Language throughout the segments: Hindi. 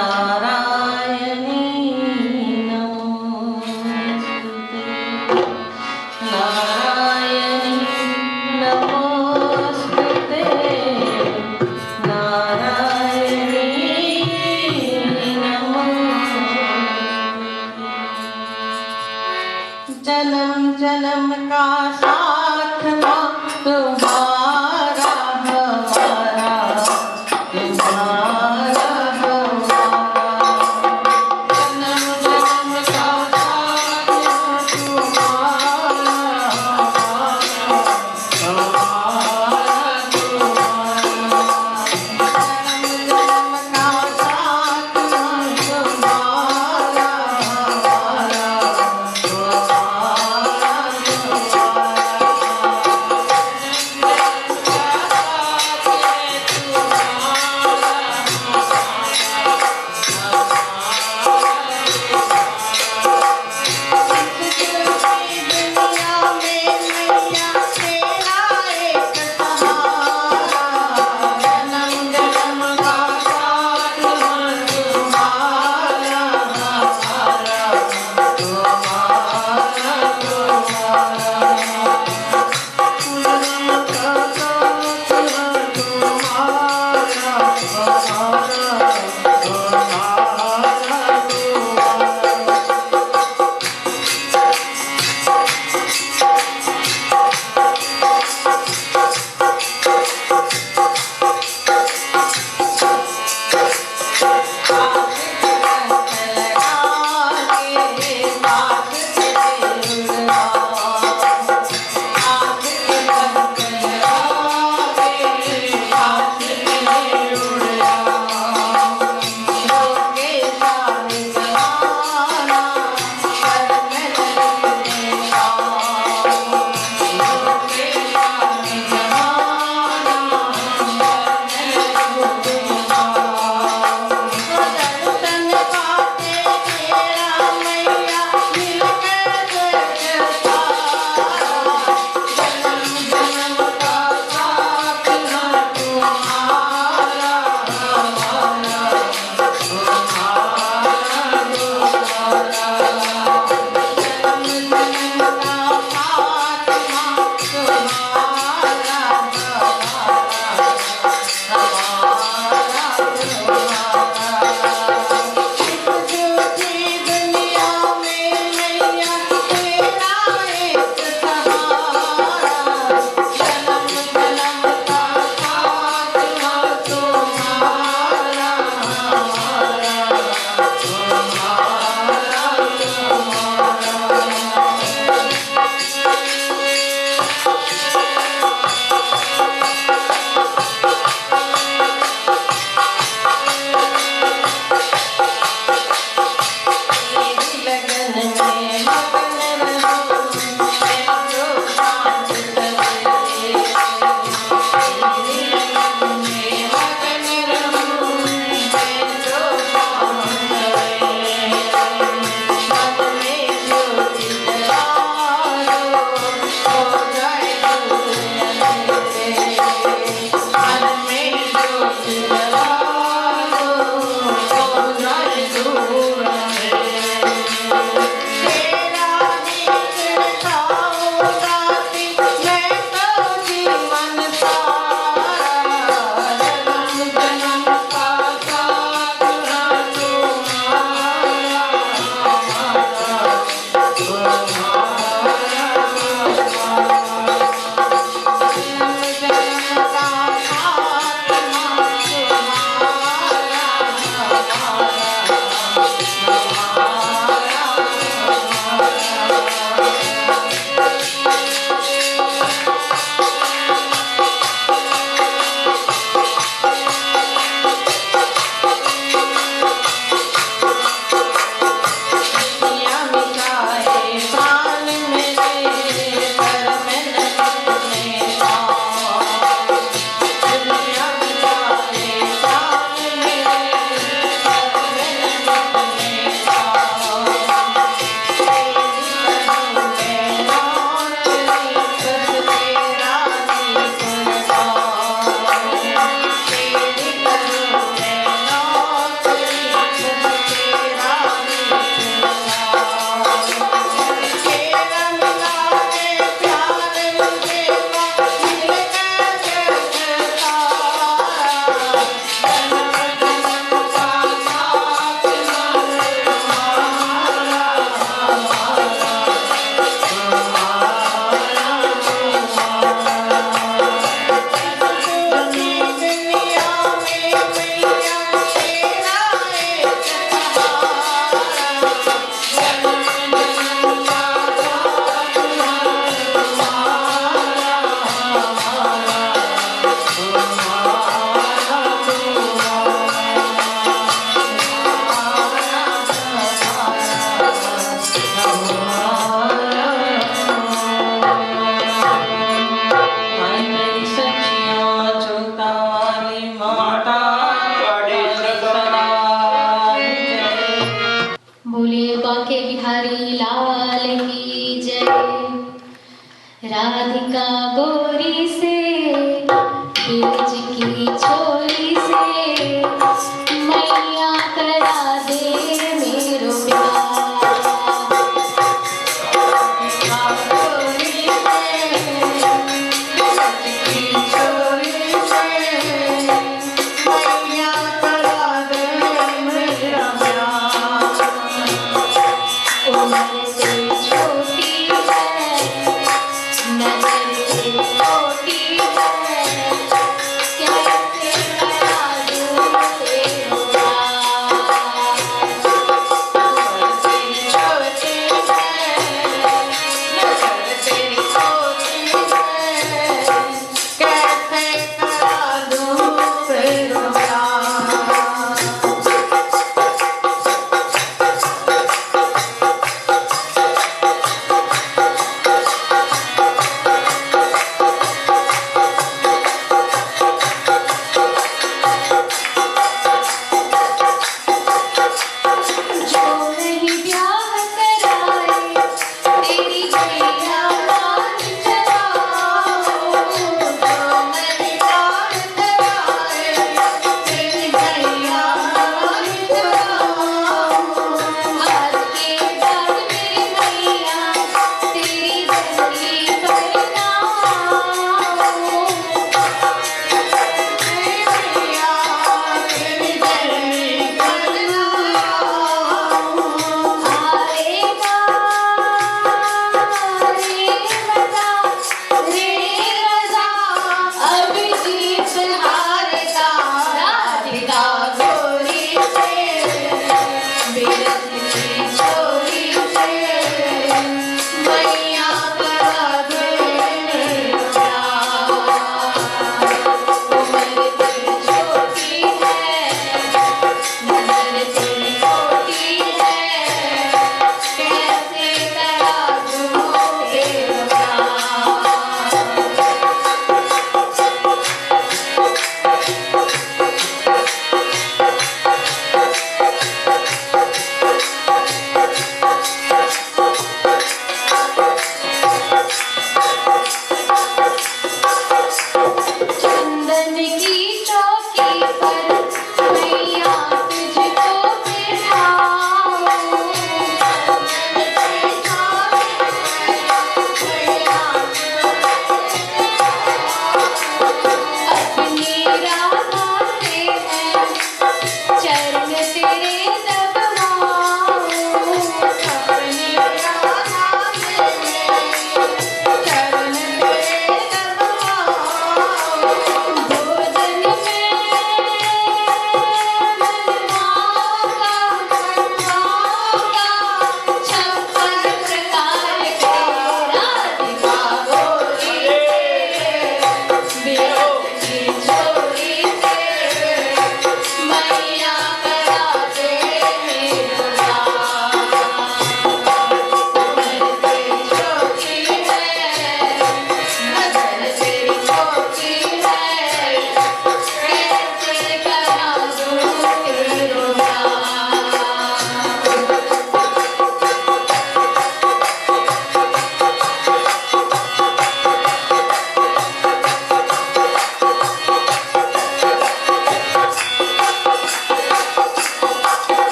नारायणी नमोस्तुते नारायणी नमोस्तुते नारायणी नमोस्तुते जन्म जन्म का साथ था तुम्हारा हमारा तुम्हारा हमारा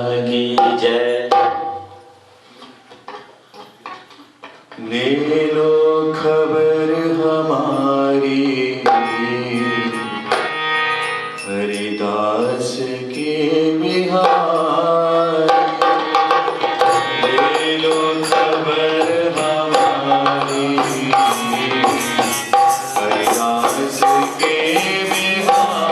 की जय। ले लो खबर हमारी हरिदास के बिहार। ले लो खबर हमारी हरिदास के बिहार।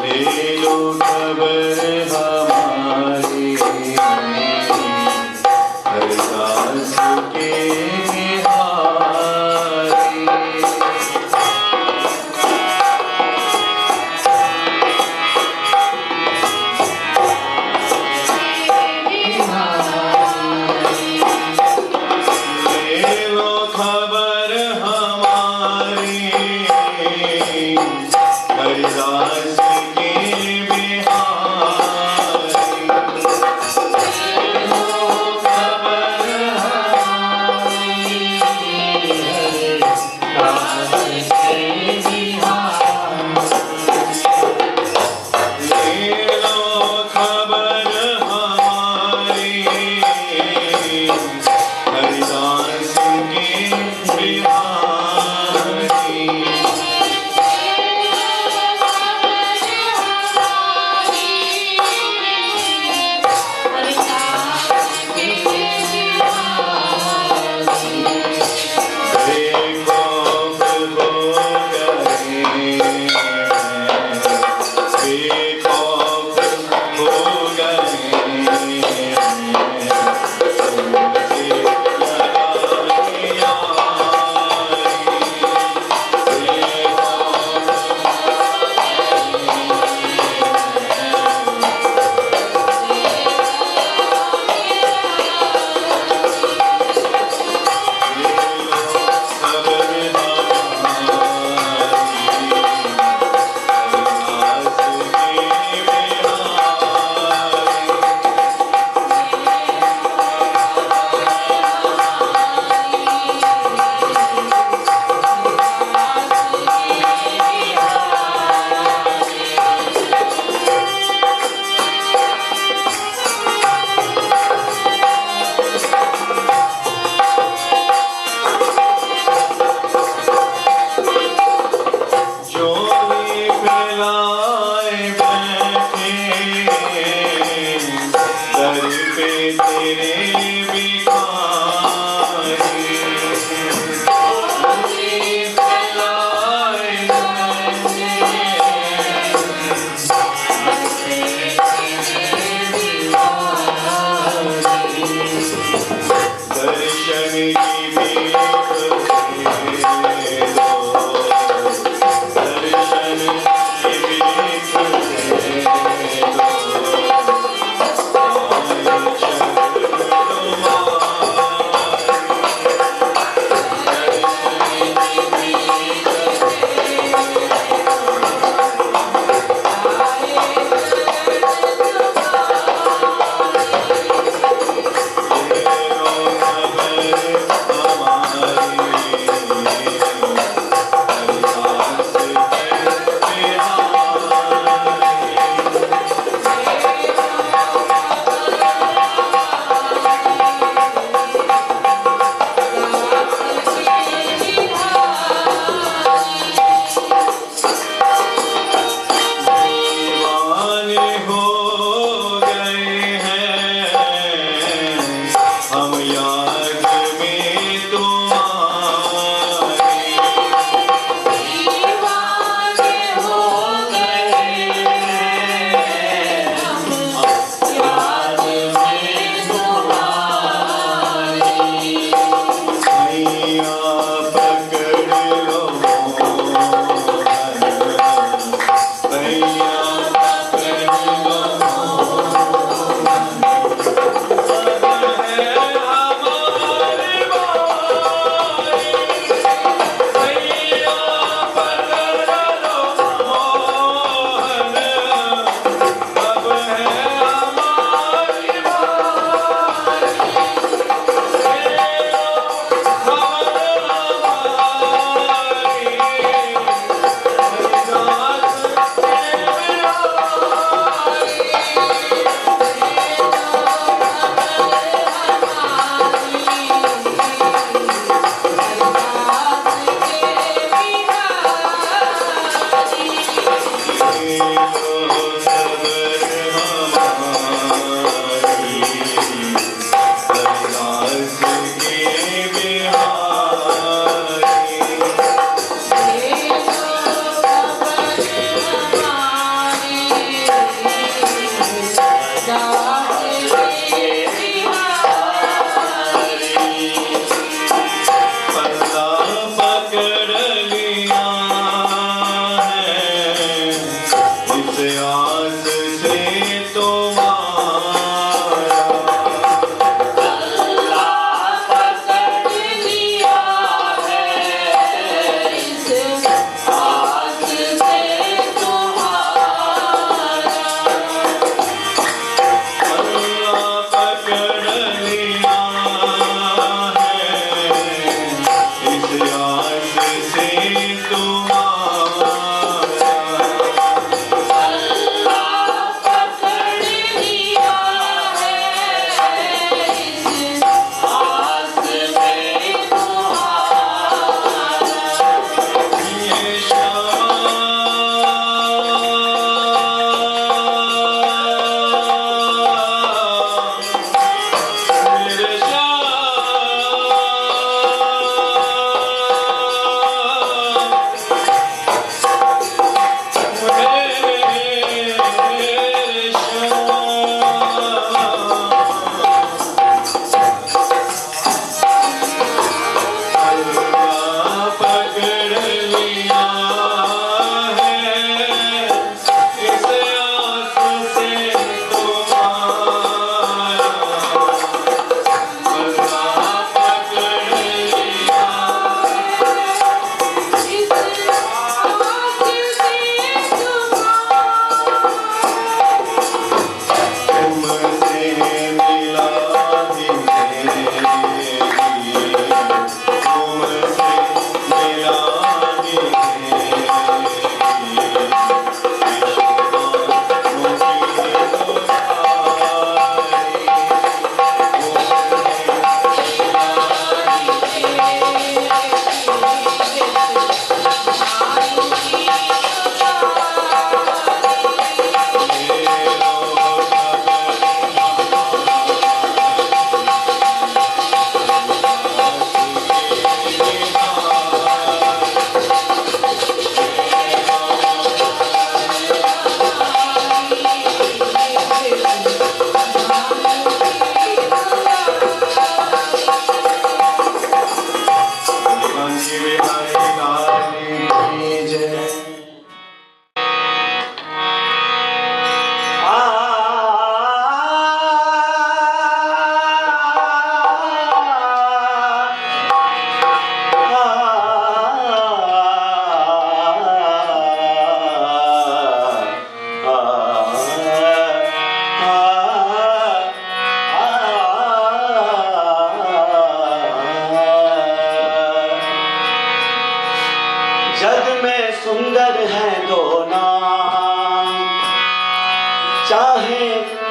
ले लो खबर हमारी हरिदास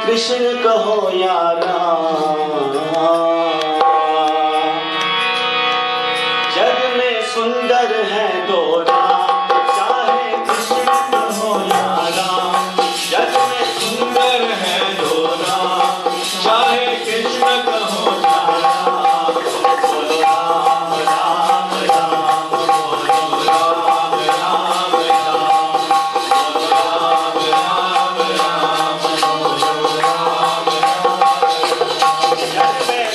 कृष्ण कहो या राम, जग में सुंदर है दो नाम, चाहे कृष्ण कहो या राम। जग में सुंदर है दो नाम, चाहे कृष्ण कहो या राम। बोलो राम राम राम, बोलो राम राम राम, बोलो राम राम राम, बोलो राम राम राम। जग में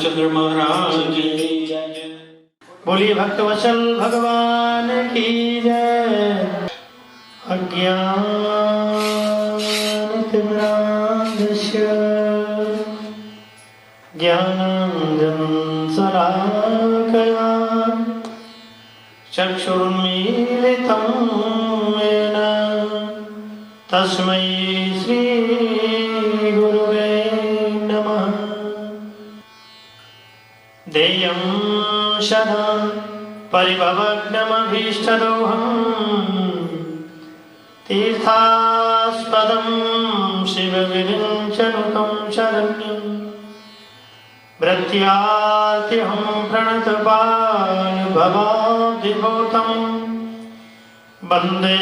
रामचंद्र महाराज की जय। बोलिए भक्तवत्सल भगवान की जय। अज्ञानतिमिरान्धस्य ज्ञानाञ्जनशलाकया चक्षुरुन्मीलितं येन तस्मै श्रीगुरुवे नमः। देयं सदा परिभवग्नमभीष्टदोहम् तीर्थास्पदं शिवविरिञ्चनुतं शरण्यं भृत्यार्तिहं प्रणतपालभवाब्धिभूतं वन्दे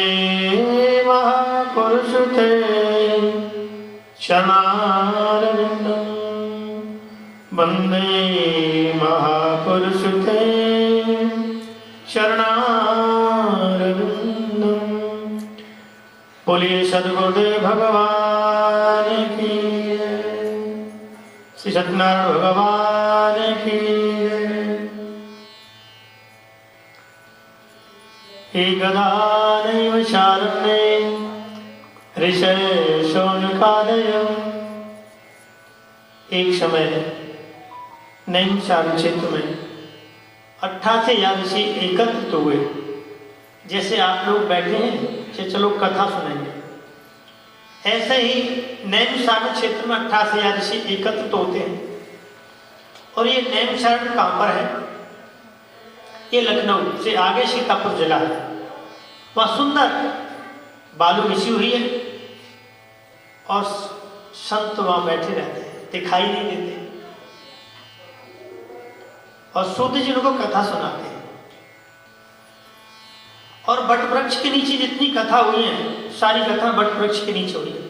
महापुरुषते शरणारविन्दं वन्दे महापुरुषते शरणारविन्दं। बोलिए सद्गुरुदेव भगवान की जय। श्री सत्यनारायण भगवान की जय। एकदानैव शारण्ये ऋषय शौनकादय। एक समय नैमिषारण्य क्षेत्र में 88 ऋषि एकत्रित हुए। जैसे आप लोग बैठे हैं कि चलो कथा सुनेंगे, ऐसे ही नैमिषारण्य क्षेत्र में 88 ऋषि एकत्रित होते हैं। और ये नैमिषारण्य कहाँ पर है? ये लखनऊ से आगे सीतापुर जिला है। वहाँ सुंदर बालू बिछी हुई है और संत वहाँ बैठे रहते हैं, दिखाई नहीं देते, और सूत जी उनको कथा सुनाते हैं। और बट वृक्ष के नीचे जितनी कथा हुई है, सारी कथा बट वृक्ष के नीचे हुई है।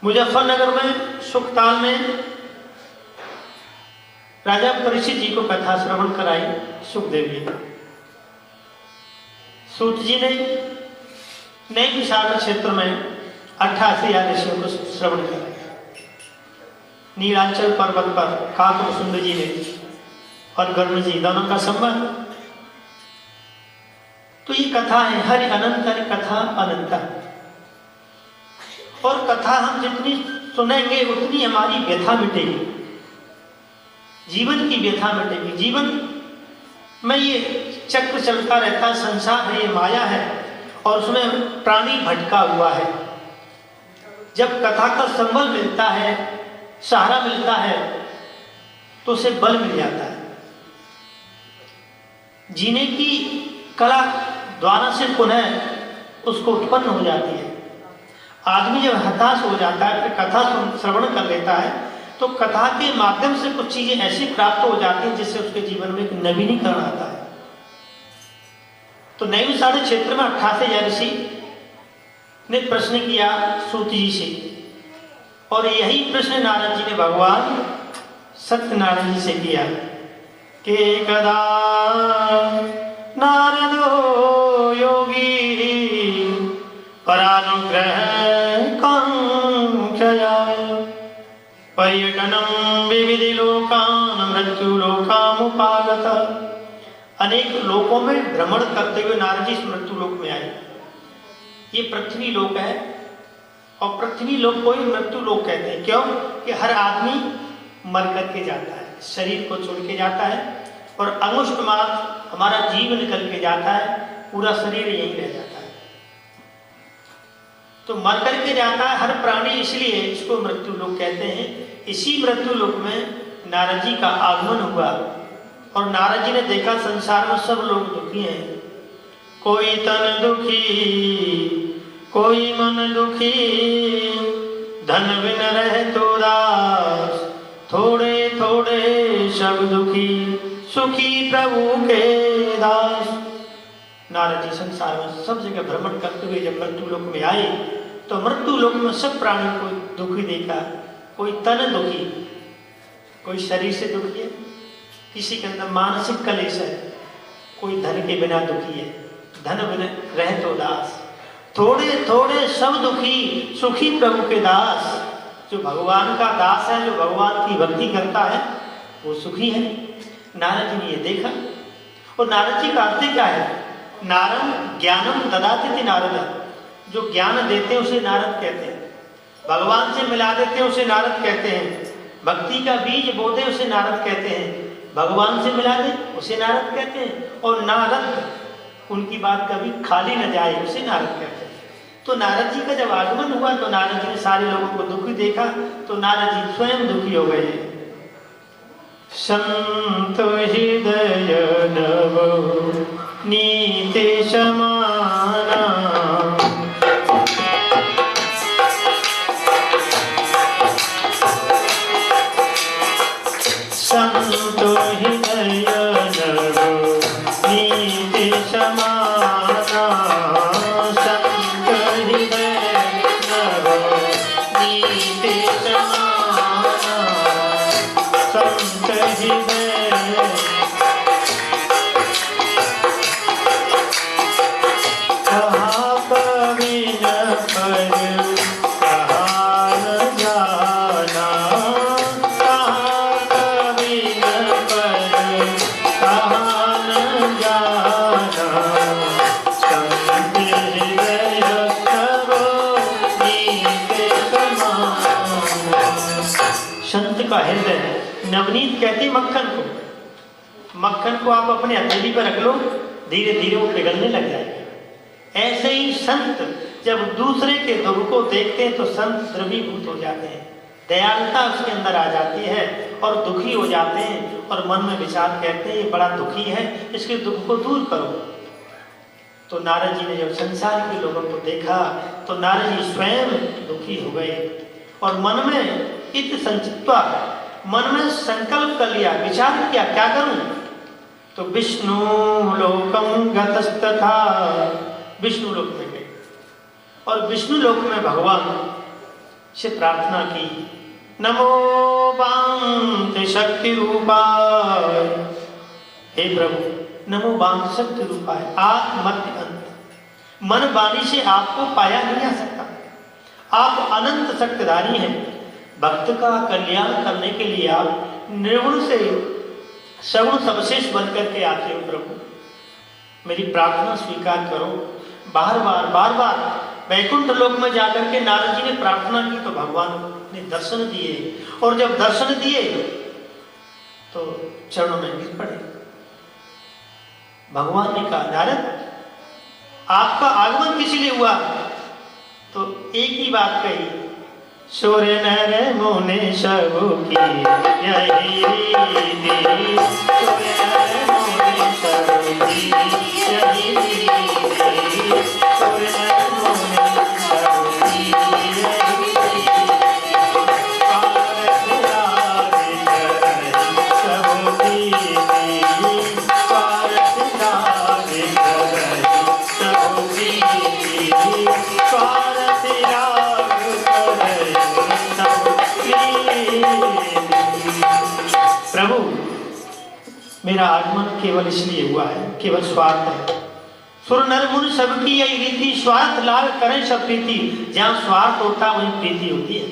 मुजफ्फरनगर में सुखताल में राजा परीक्षित जी को कथा श्रवण कराई सुखदेव जी। सूत जी ने नैमिषारण्य क्षेत्र में 88 ऋषियों को श्रवण कराया। नीलांचल पर्वत पर काकभूषुंड जी ने और गर्म जी दोनों का संबंध। तो ये कथा है हरि अनंत, हरि कथा अनंत। और कथा हम जितनी सुनेंगे उतनी हमारी व्यथा मिटेगी, जीवन की व्यथा मिटेगी। जीवन में ये चक्र चलता रहता है, संसार है, ये माया है, और उसमें प्राणी भटका हुआ है। जब कथा का संबल मिलता है, सहारा मिलता है, तो उसे बल मिल जाता है। जीने की कला द्वारा से पुनः उसको उत्पन्न हो जाती है। आदमी जब हताश हो जाता है, फिर कथा श्रवण कर लेता है, तो कथा के माध्यम से कुछ चीजें ऐसी प्राप्त हो जाती हैं जिससे उसके जीवन में एक नवीनीकरण आता है। तो नैमिषारण्य क्षेत्र में 88 ऋषि ने प्रश्न किया सूत जी से, और यही प्रश्न नारद जी ने भगवान सत्यनारायण जी से किया कि एकदा नारदो योगी परानुग्रह कांक्षया पर्यटनम विविधि लोकान मृत्यु लोकामुपागत। अनेक लोकों में भ्रमण करते हुए नारद जी मृत्यु लोक में आए। ये पृथ्वी लोक है, और पृथ्वी लोक को ही मृत्यु लोक कहते हैं। क्यों? कि हर आदमी मर करके जाता है, शरीर को छोड़ के जाता है, और अंगुष्ठ मात्र हमारा जीव निकल के जाता है, पूरा शरीर यहीं रह जाता है। तो मर करके जाता है हर प्राणी, इसलिए इसको मृत्यु लोक कहते हैं। इसी मृत्यु लोक में नारद जी का आगमन हुआ, और नारद जी ने देखा संसार में सब लोग दुखी हैं। कोई तन दुखी, कोई मन दुखी, धन बिन रहे तो दास, थोड़े थोड़े सब दुखी, सुखी प्रभु के दास। नारद जी संसार में सब जगह भ्रमण करते हुए जब मृत्यु लोक में आए, तो मृत्यु लोक में सब प्राणियों को दुखी देखा। कोई तन दुखी, कोई शरीर से दुखी है, किसी के अंदर मानसिक कलेश है, कोई धन के बिना दुखी है, धन बिना रहे तो दास, थोड़े थोड़े सब दुखी, सुखी प्रभु के दास। जो भगवान का दास है, जो भगवान की भक्ति करता है, वो सुखी है। नारद जी ने ये देखा। और नारद जी का अर्थ क्या है? नारम ज्ञानम ददाति नारद, जो ज्ञान देते हैं उसे नारद कहते हैं। भगवान से मिला देते हैं उसे नारद कहते हैं। भक्ति का बीज बो दे उसे नारद कहते हैं। भगवान से मिला दे उसे नारद कहते हैं। और नारद, उनकी बात कभी खाली न जाए, उसे नारद कहते हैं। तो नारद जी का जब आगमन हुआ तो नारद जी ने सारे लोगों को दुखी देखा, तो नारद जी स्वयं दुखी हो गए। संत हृदय नव नीति समाना, संत हृदय नव नीति समाना, संत हृदय नव नीति समाना, संत हृदय कहा कविन पर कहा न जाना, कहा कविन पर कहा न जाना, संत हृदय नव नीति समाना। संत का हृदय नवनीत कहते मक्खन को। मक्खन को आप अपने हथेली पर रख लो, धीरे धीरे वो पिघलने लग जाएगा। ऐसे ही संत जब दूसरे के दुख को देखते हैं तो संत द्रवीभूत हो जाते हैं, दयालुता उसके अंदर आ जाती है और दुखी हो जाते हैं और मन में विचार कहते हैं ये बड़ा दुखी है, इसके दुख को दूर करो। तो नारद जी ने जब संसार के लोगों को देखा तो नारद जी स्वयं दुखी हो गए और मन में इत संचित्वा, मन में संकल्प कर लिया, विचार किया क्या करूं। तो विष्णु लोकम गतस्तथा, विष्णु लोक में गए और विष्णु लोक में भगवान से प्रार्थना की, नमो बांध शक्ति रूपाय, हे प्रभु नमो बांध शक्ति रूपाय, आप मध्य अंत। मन वाणी से आपको पाया नहीं जा सकता, आप अनंत शक्तिधारी हैं। भक्त का कल्याण करने के लिए आप निर्गुण से सगुण सबशेष बनकर के आते हो। प्रभु मेरी प्रार्थना स्वीकार करो। बार बार वैकुंठ लोक में जाकर के नारद जी ने प्रार्थना की तो भगवान ने दर्शन दिए, और जब दर्शन दिए तो चरणों में गिर पड़े। भगवान ने कहा नारद आपका आगमन किस लिए हुआ? तो एक ही बात कही, सूर्य नर मुनि सब की यही रीति, सूर्य नर मुनि सब की यही रीति, सूर्य नर मुनि सब की यही रीति, पारस लागे करहि सब कीर्ति, पारस लागे करहि सब कीर्ति, पारस लागे करहि सब कीर्ति। प्रभु मेरा आगमन केवल इसलिए हुआ है, केवल स्वार्थ है। सुर नर मुनि सबकी यही रीति, स्वार्थ लाभ करें सब प्रीति। जहाँ स्वार्थ होता वहीं प्रीति होती है।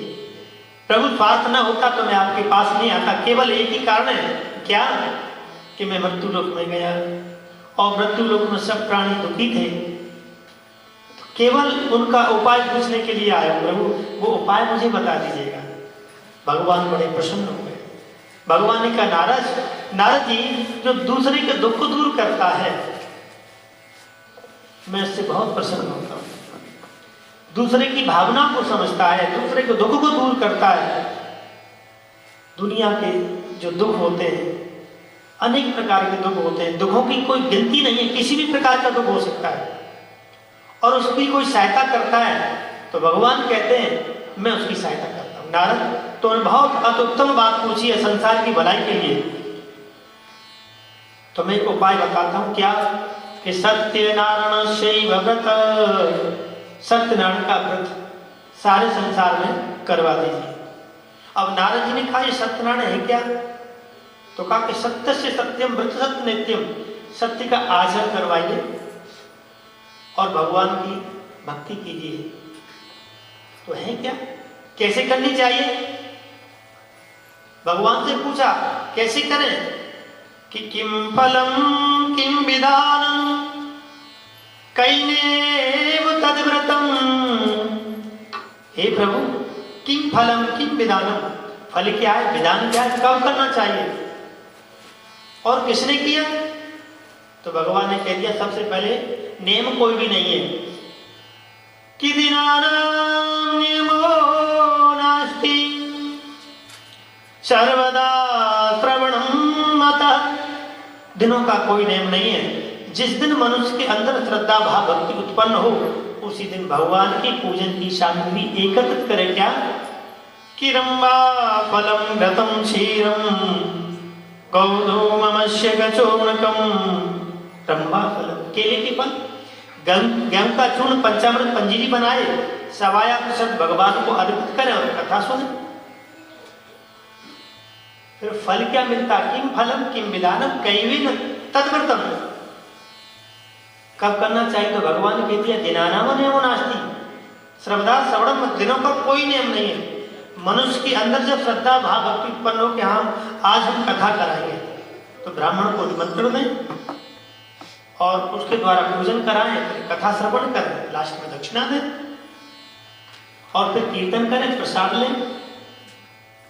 प्रभु स्वार्थ न होता तो मैं आपके पास नहीं आता। केवल एक ही कारण है, क्या? कि मैं मृत्यु लोक में गया और मृत्यु लोक में सब प्राणी दुखी थे, केवल उनका उपाय पूछने के लिए आया। प्रभु वो उपाय मुझे बता दीजिएगा। भगवान बड़े प्रसन्न हो गए। भगवान ने कहा नारद जी जो दूसरे के दुख को दूर करता है मैं इससे बहुत प्रसन्न होता हूँ। दूसरे की भावना को समझता है, दूसरे के दुख को दूर करता है। दुनिया के जो दुख होते हैं, अनेक प्रकार के दुख होते हैं, दुखों की कोई गिनती नहीं है, किसी भी प्रकार का दुख हो सकता है और उसकी कोई सहायता करता है तो भगवान कहते हैं मैं उसकी सहायता करता हूँ। नारद तो बहुत अत्युत्तम बात पूछी है संसार की भलाई के लिए, तो मैं एक उपाय बताता हूँ। क्या? कि सत्यनारायण शैव व्रत, सत्यनारायण का व्रत सारे संसार में करवा दीजिए। अब नारद जी ने कहा ये सत्यनारायण है क्या? तो कहा कि सत्य से सत्यम व्रत सत्य नित्यम, सत्य का आचरण करवाइए और भगवान की भक्ति कीजिए। तो है क्या? कैसे करनी चाहिए? भगवान से पूछा कैसे करें कि किम फलम किम विधानम कैनेव तद्व्रतम। हे प्रभु, किम फलम किम विधानम, फल क्या है, विधान क्या है, कब करना चाहिए और किसने किया? तो भगवान ने कह दिया सबसे पहले नियम कोई भी नहीं है कि दिनानां नियमो नास्ति सर्वदा श्रवणं मतः। दिनों का कोई नियम नहीं है। जिस दिन मनुष्य के अंदर श्रद्धा भाव भक्ति उत्पन्न हो उसी दिन भगवान की पूजन की सामग्री एकत्रित करे। क्या कि रंबा फलम घृतम क्षीरम गौधूमस्य गचोर्णकम। रंबा फलम केले के फल, गेहूं का चूर्ण, पंचामृत पंजीरी बनाए, सवाया प्रसाद भगवान को अर्पित करें और कथा सुने। फिर फल क्या मिलता? किम फलम किम विधानम कैवेन तद्व्रतम। कब करना चाहिए? तो भगवान ने कह दिया दिनानाम नियमो नास्ति सर्वदा श्रवणम। दिनों का कोई नियम नहीं है। मनुष्य के अंदर जब श्रद्धा भाव भक्ति उत्पन्न हो कि हाँ आज हम कथा कराएंगे तो ब्राह्मण को निमंत्रण दें और उसके द्वारा पूजन कराएं, फिर कथा श्रवण करें, लास्ट में दक्षिणा दें और फिर कीर्तन करें, प्रसाद लें।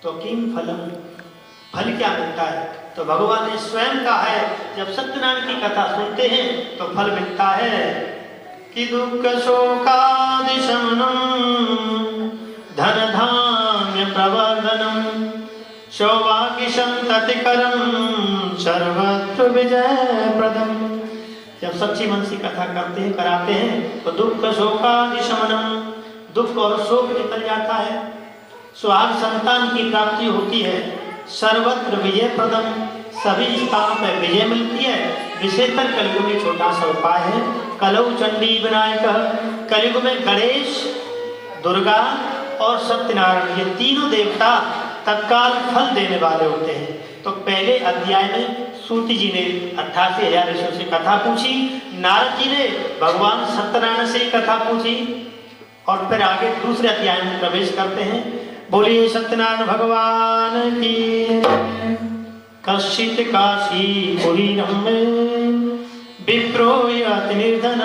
तो किम फलम, फल क्या मिलता है? तो भगवान ने स्वयं कहा है जब सत्यनारायण की कथा सुनते हैं तो फल मिलता है कि दुख शोकादि शमनम धन धान्य प्रवर्धनम सौभाग्य संततिकरम सर्वत्र विजय प्रदम। जब सच्ची मन से कथा करते हैं कराते हैं तो दुख शोकादि शमनम, दुख और शोक निकल जाता है, सुहाग संतान की प्राप्ति होती है, सर्वत्र विजय प्रदम, सभी स्थानों पर विजय मिलती है। विशेषकर कलयुग में छोटा सा उपाय है कलौ चंडी विनायक। कलयुग में गणेश, दुर्गा और सत्यनारायण ये तीनों देवता तत्काल फल देने वाले होते हैं। तो पहले अध्याय में सूत जी ने 88,000 ऋषियों से कथा पूछी, नारद जी ने भगवान सत्यनारायण से कथा पूछी और फिर आगे दूसरे अध्याय में प्रवेश करते हैं। बोलिए सत्यनारायण भगवान की। कश्चित काशी पुरीरम विप्रो यति निर्धन।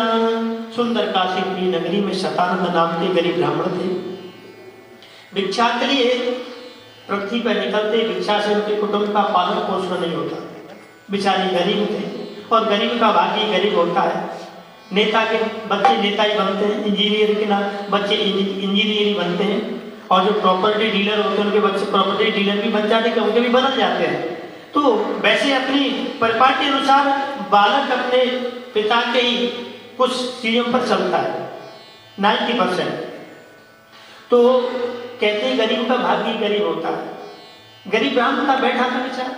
सुंदर काशीपुरी नगरी में शतानंद नाम के गरीब ब्राह्मण थे। भिक्षा के लिए पृथ्वी पर निकलते, भिक्षा से उनके कुटुंब का पालन पोषण नहीं होता। बेचारे गरीब थे और गरीब का भाग्य गरीब होता है। नेता के बच्चे नेता ही बनते हैं, इंजीनियर के ना बच्चे इंजीनियर ही बनते हैं और जो प्रॉपर्टी डीलर होते हैं उनके बच्चे प्रॉपर्टी डीलर भी बन जाते हैं, उनके भी बदल जाते हैं। तो वैसे अपनी परिपाटी अनुसार बालक अपने पिता के ही कुछ चीजों पर चलता है 90%। तो कहते हैं गरीब का भाग्य गरीब होता है। गरीब ब्राह्मण का बैठा था बेचारा,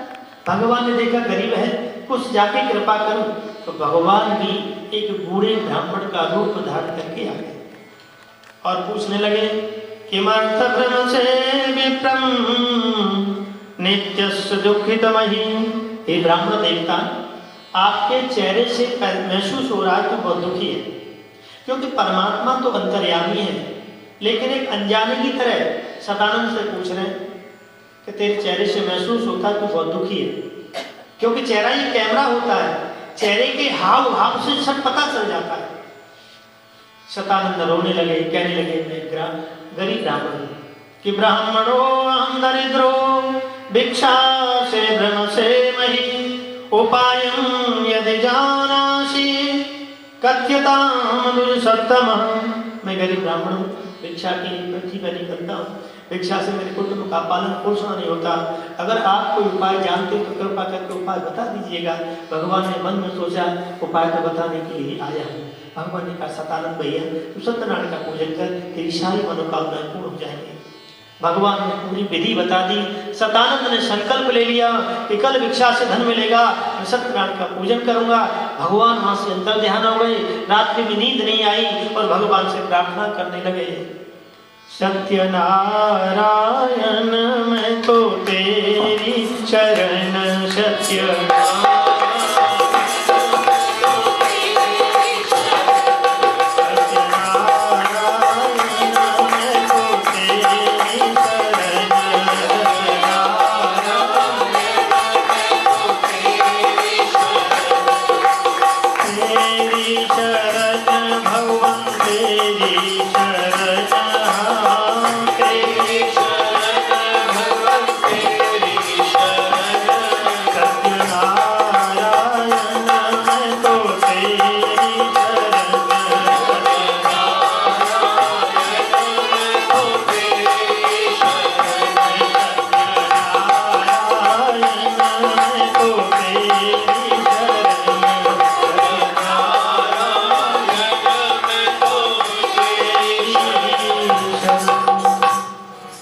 भगवान ने देखा गरीब है कुछ जाके कृपा करूं, तो भगवान भी एक बूढ़े ब्राह्मण का रूप धारण करके आ गए और पूछने लगे किमर्थ भ्रम से विप्रम नित्यस्य दुखितमहि। हे ब्राह्मण देवता, आपके चेहरे से महसूस हो रहा है तो बहुत दुखी है, क्योंकि परमात्मा तो अंतर्यामी है, लेकिन एक अनजाने की तरह सदानंद से पूछ रहे हैं कि तेरे चेहरे से महसूस होता है तो बहुत दुखी है। क्योंकि चेहरा ये कैमरा होता है, चेहरे के हाव भाव से सब पता चल जाता है। सतानंद रोने लगे, कहने लगे मैं गरीब ब्राह्मण कि ब्राह्मणो अहम दरिद्रो भिक्षा से भ्रम से मही उपायं यदि जानासि कथ्यताम सत्तम। मैं गरीब ब्राह्मण हूँ, भिक्षा के लिए पृथ्वी पर निकलता हूँ, भिक्षा से मेरे कुटुंब का पालन पोषण नहीं होता। अगर आप कोई उपाय जानते तो कृपा करके उपाय बता दीजिएगा। भगवान ने मन में सोचा उपाय तो बताने के लिए आया हूँ। भगवान ने कहा सतानंद भैया तू सत्यनारायण का पूजन कर, तेरी सारी मनोकामनाएं पूर्ण हो जाएंगी। भगवान ने पूरी विधि बता दी। सतानंद ने संकल्प ले लिया कि कल भिक्षा से धन मिलेगा, मैं सत्यनारायण का पूजन करूंगा। भगवान वहां से अंतर ध्यान हो गए, रात में भी नींद नहीं आई और भगवान से प्रार्थना करने लगे सत्यनारायण मैं तो तेरी शरण सत्यनारायण मैं तो तेरी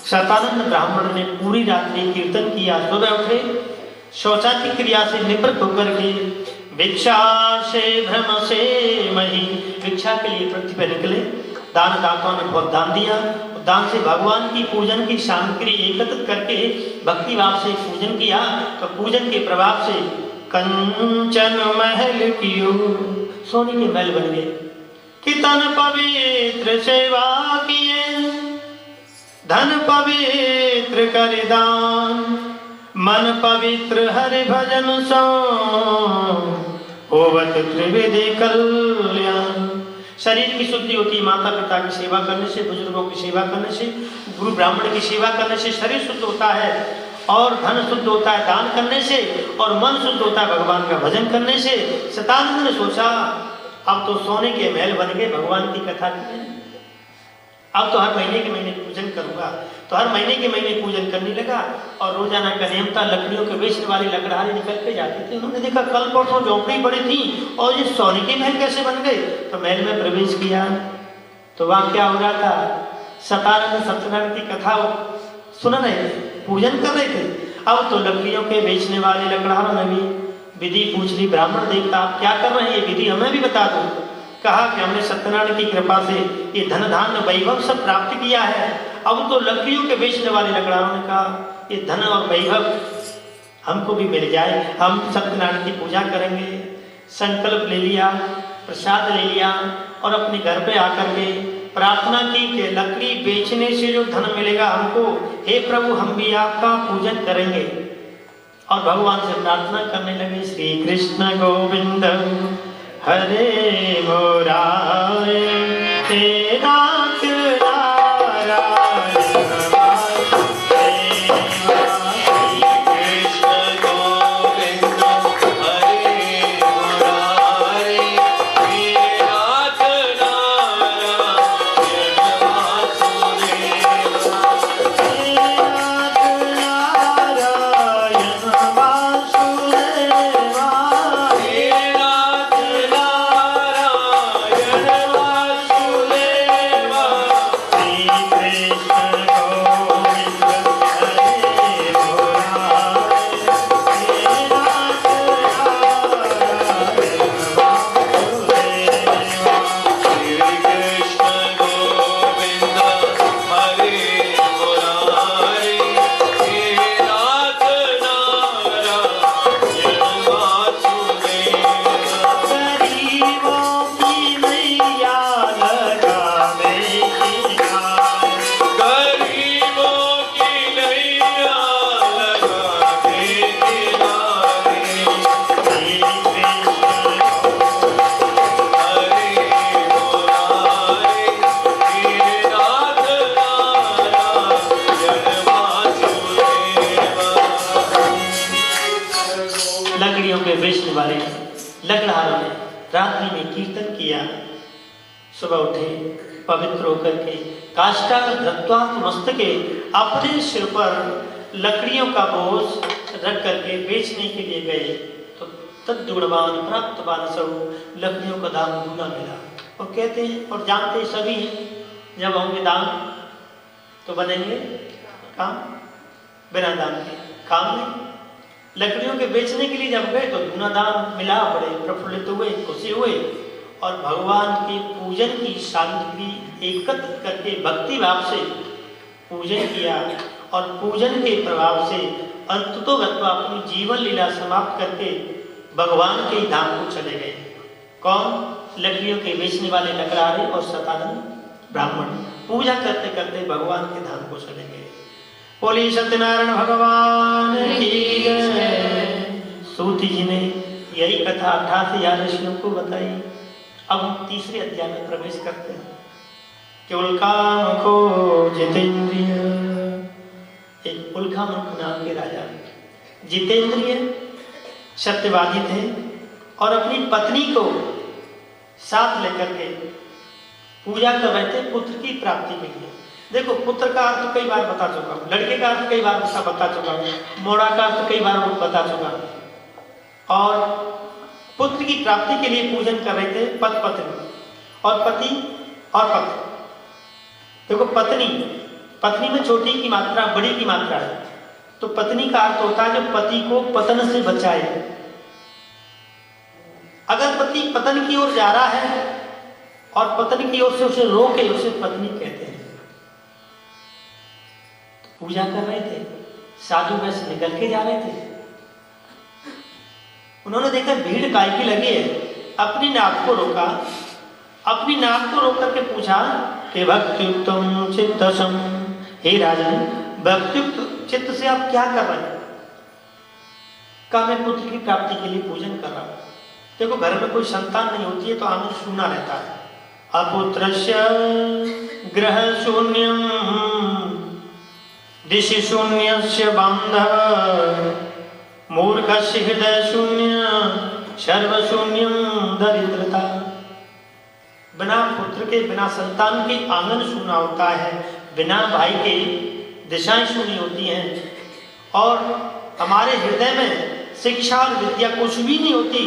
शतानंद ब्राह्मण ने पूरी रात्रि कीर्तन किया। सुबह उठे, शौचाची क्रिया से निवृत्त होकर के भिक्षा से भ्रम से मही, भिक्षा के लिए पृथ्वी पर निकले। दान दाताओं ने बहुत दान दिया। दान से भगवान की पूजन की सामग्री एकत्रित करके भक्ति भाव से पूजन किया। तो पूजन के प्रभाव से कंचन महल कियो, सोने के महल बन गए। कितन पवित्र सेवा किए, धन पवित्र कर दान, मन पवित्र हरि भजन सो होवत त्रिविधि कल्याण। शरीर की शुद्धि होती है माता पिता की सेवा करने से, बुजुर्गों की सेवा करने से, गुरु ब्राह्मण की सेवा करने से शरीर शुद्ध होता है, और धन शुद्ध होता है दान करने से, और मन शुद्ध होता है भगवान का भजन करने से। शतानंद ने सोचा अब तो सोने के महल बन गए भगवान की कथा की, अब तो हर महीने के महीने पूजन करूंगा। तो हर महीने के महीने पूजन करने लगा, और रोजाना का नियम था। लकड़ियों के बेचने वाली लकड़हारे निकल के जाते थे। उन्होंने देखा कल परसों झोंपड़ी पड़ी थी और ये सोने के महल कैसे बन गए। तो महल में प्रवेश किया तो वहां क्या हो रहा था, शतानंद सत्यनारायण की कथा सुन रहे थे, पूजन कर रहे थे। अब तो लकड़ियों के बेचने वाले लकड़हारों ने भी विधि पूछ ली, ब्राह्मण देवता आप क्या कर रहे हैं, ये विधि हमें भी बता दो। कहा कि हमने सत्यनारायण की कृपा से ये धन धान्य वैभव सब प्राप्त किया है। अब तो लकड़ियों के बेचने वाले लकड़हारों ने कहा ये धन और वैभव हमको भी मिल जाए, हम सत्यनारायण की पूजा करेंगे। संकल्प ले लिया, प्रसाद ले लिया, और अपने घर पे आकर के प्रार्थना की कि लकड़ी बेचने से जो धन मिलेगा हमको, हे प्रभु हम भी आपका पूजन करेंगे। और भगवान से प्रार्थना करने लगे, श्री कृष्ण गोविंद हरे मुरारे, हे नाथ नारायण लकड़हारों ने रात्रि में कीर्तन किया। सुबह उठे, पवित्र होकर के काष्ठा धृत्वा मस्तके, अपने सिर पर लकड़ियों का बोझ रख करके बेचने के लिए गए। तो तद्गुणवान प्राप्तवान सब, लकड़ियों का दाम दूना मिला। और कहते हैं और जानते सभी हैं, जब होंगे दाम तो बनेंगे काम, बिना दाम के काम नहीं। लकड़ियों के बेचने के लिए जब गए तो दूना दाम मिला, बड़े प्रफुल्लित हुए, खुशी हुए, और भगवान के पूजन की सामग्री एकत्र करके भक्ति भाव से पूजन किया। और पूजन के प्रभाव से अंततोगत्वा अपनी जीवन लीला समाप्त करके भगवान के ही धाम को चले गए। कौन? लकड़ियों के बेचने वाले लकड़हारे और शतानंद ब्राह्मण पूजा करते करते भगवान के धाम को चले गए। बोली सत्यनारायण भगवान की जय। सूत जी ने यही कथा 88 ऋषियों को बताई। अब हम तीसरे अध्याय में प्रवेश करते हैं। उल्कामुखो जितेंद्रिय, एक उल्कामुख नाम के राजा, जितेंद्रिय सत्यवादी थे, और अपनी पत्नी को साथ लेकर के पूजा कर रहे थे पुत्र की प्राप्ति के लिए। देखो, पुत्र का अर्थ कई बार बता चुका हूँ, लड़के का अर्थ कई बार बता चुका हूँ, मोड़ा का अर्थ कई बार बता चुका हूँ। और पुत्र की प्राप्ति के लिए पूजन कर रहे थे पति पत्नी और पति और पत्नी। देखो, पत्नी पत्नी में छोटी की मात्रा, बड़ी की मात्रा है। तो पत्नी का अर्थ होता है जो पति को पतन से बचाए। अगर पति पतन की ओर जा रहा है और पतन की ओर से उसे रोके, उसे पत्नी कहते हैं। तो पूजा कर रहे थे, साधु वैसे निकल के जा रहे थे, उन्होंने देखा भीड़ काय की लगी है, अपनी नाक को रोका, अपनी नाक को रोक करके पूछा कि भक्त्युक्तम चित्तसम, हे राजन भक्त्युक्त चित्त से आप क्या कर रहे हैं? कहा मैं पुत्र की प्राप्ति के लिए पूजन कर रहा हूं। देखो घर में कोई संतान नहीं होती है तो आंगन सूना रहता है। अपुत्रस्य ग्रह शून्यम दिशि शून्यस्य बांधव मूर्खस्य हृदय शून्य सर्व शून्यम दरिद्रता। बिना पुत्र के, बिना संतान के आंगन सूना होता है, बिना भाई के दिशाएं शून्य होती हैं, और हमारे हृदय में शिक्षा और विद्या कुछ भी नहीं होती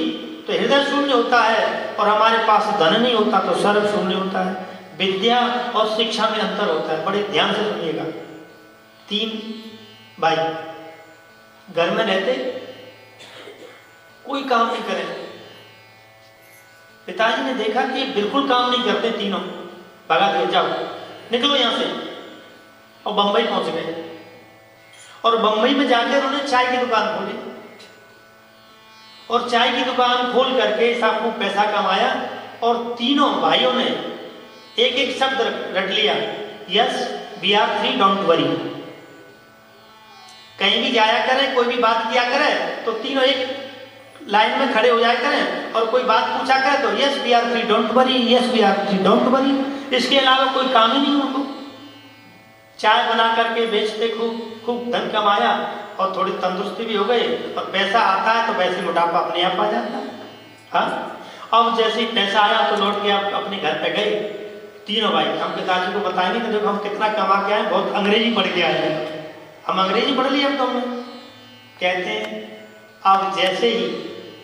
तो हृदय शून्य होता है, और हमारे पास धन नहीं होता तो सर्व शून्य होता है। विद्या और शिक्षा में अंतर होता है, बड़े ध्यान से सुनिएगा। 3 भाई घर में रहते, कोई काम नहीं करे। पिताजी ने देखा कि बिल्कुल काम नहीं करते, तीनों भगा दिए, जाओ निकलो यहां से, और बंबई पहुंच गए। और बंबई में जाकर उन्होंने चाय की दुकान खोली, और चाय की दुकान खोल करके सब खूब पैसा कमाया, और तीनों भाइयों ने एक एक शब्द रट लिया, yes we are free don't worry. कहीं भी जाया करें, कोई भी बात किया करें तो तीनों एक लाइन में खड़े हो जाया करें, और कोई बात पूछा करे तो yes we are free don't worry, yes we are free don't worry. इसके अलावा कोई काम ही नहीं उनको। चाय बना करके बेचते, खूब धन कमाया, और थोड़ी तंदुरुस्ती भी हो गई, और पैसा आता है तो वैसे मोटापा अपने आप आ जाता है। हाँ, अब जैसे ही पैसा आया तो लौट के आप अपने घर पे गए। तीनों भाई हम पिताजी को बताएंगे कि देखो हम कितना कमा के आए, बहुत अंग्रेजी पढ़ के आए हैं, हम अंग्रेजी पढ़ लिए अब तो हमने। कहते हैं अब जैसे ही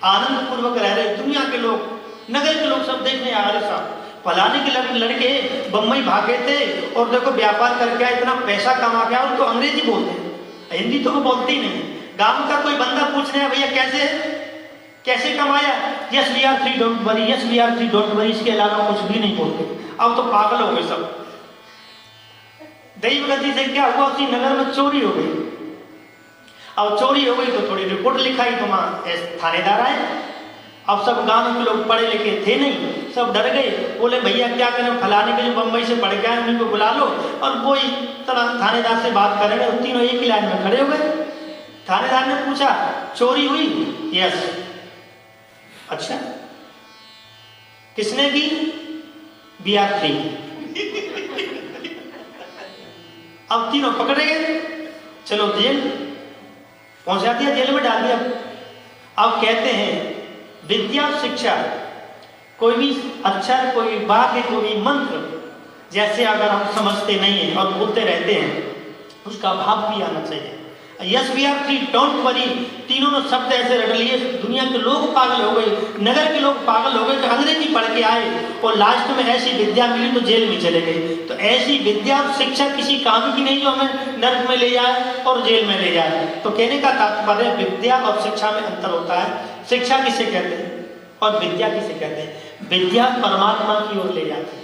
आनंद पूर्वक रह रहे, दुनिया के लोग, नगर के लोग सब देखने आ रहे, साहब फलाने के लड़के बम्बई भागे थे और देखो व्यापार करके आए, इतना पैसा कमा के आए, उनको अंग्रेजी बोलते हैं, हिंदी तो वो बोलते ही नहीं। गांव का कोई बंदा पूछ रहे हैं भैया कैसे कमाया, yes we are free don't worry, yes we are free don't worry, इसके अलावा कुछ भी नहीं बोलते। अब तो पागल हो गए सब। दैव गति से क्या हुआ, उसी नगर में चोरी हो गई। अब चोरी हो गई तो थोड़ी रिपोर्ट लिखाई तो वहां थानेदार आए। अब सब गांव के लोग पढ़े लिखे थे नहीं, सब डर गए, बोले भैया क्या करें, फलाने के जो बम्बई से पढ़ के आए उनको बुला लो, और वही थानेदार से बात करेंगे। तीनों एक ही लाइन में खड़े हो गए। थानेदार ने पूछा चोरी हुई, यस, अच्छा किसने की, वी आर फ्री। अब तीनों पकड़े गए, चलो जेल पहुंचा दिया, जेल में डाल दिया। अब कहते हैं विद्या शिक्षा, कोई भी अक्षर, कोई भी वाक्य, कोई भी मंत्र, जैसे अगर हम समझते नहीं हैं और बोलते रहते हैं, उसका भाव भी आना चाहिए। Yes we are free don't worry, तीनों ने शब्द ऐसे रट लिए, दुनिया के लोग पागल हो गए, नगर के लोग पागल हो गए कि अंग्रेजी पढ़ के आए और लास्ट में ऐसी विद्या मिली तो जेल में चले गए। तो ऐसी विद्या और शिक्षा किसी काम की नहीं जो हमें नर्क में ले जाए और जेल में ले जाए। तो कहने का तात्पर्य विद्या और शिक्षा में अंतर होता है। शिक्षा किसे कहते हैं और विद्या किसे कहते हैं? विद्या परमात्मा की ओर ले जाती है,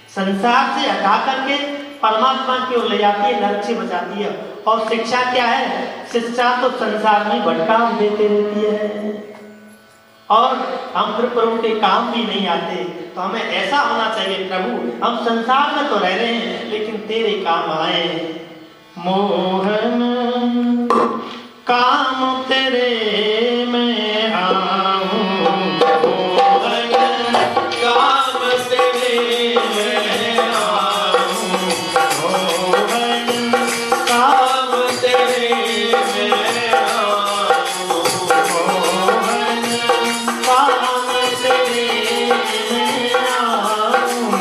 संसार से हटा करके परमात्मा की ओर ले जाती है, नरक से बचाती है। और शिक्षा क्या है? शिक्षा तो संसार में भटकाव देते रहती है, और हम फिर प्रभु के काम भी नहीं आते। तो हमें ऐसा होना चाहिए, प्रभु हम संसार में तो रह रहे हैं लेकिन तेरे काम आए। मोहन काम तेरे में आऊं, मोहन काम तेरे में आऊं, मोहन काम तेरे में आऊं, मोहन काम तेरे में आऊं।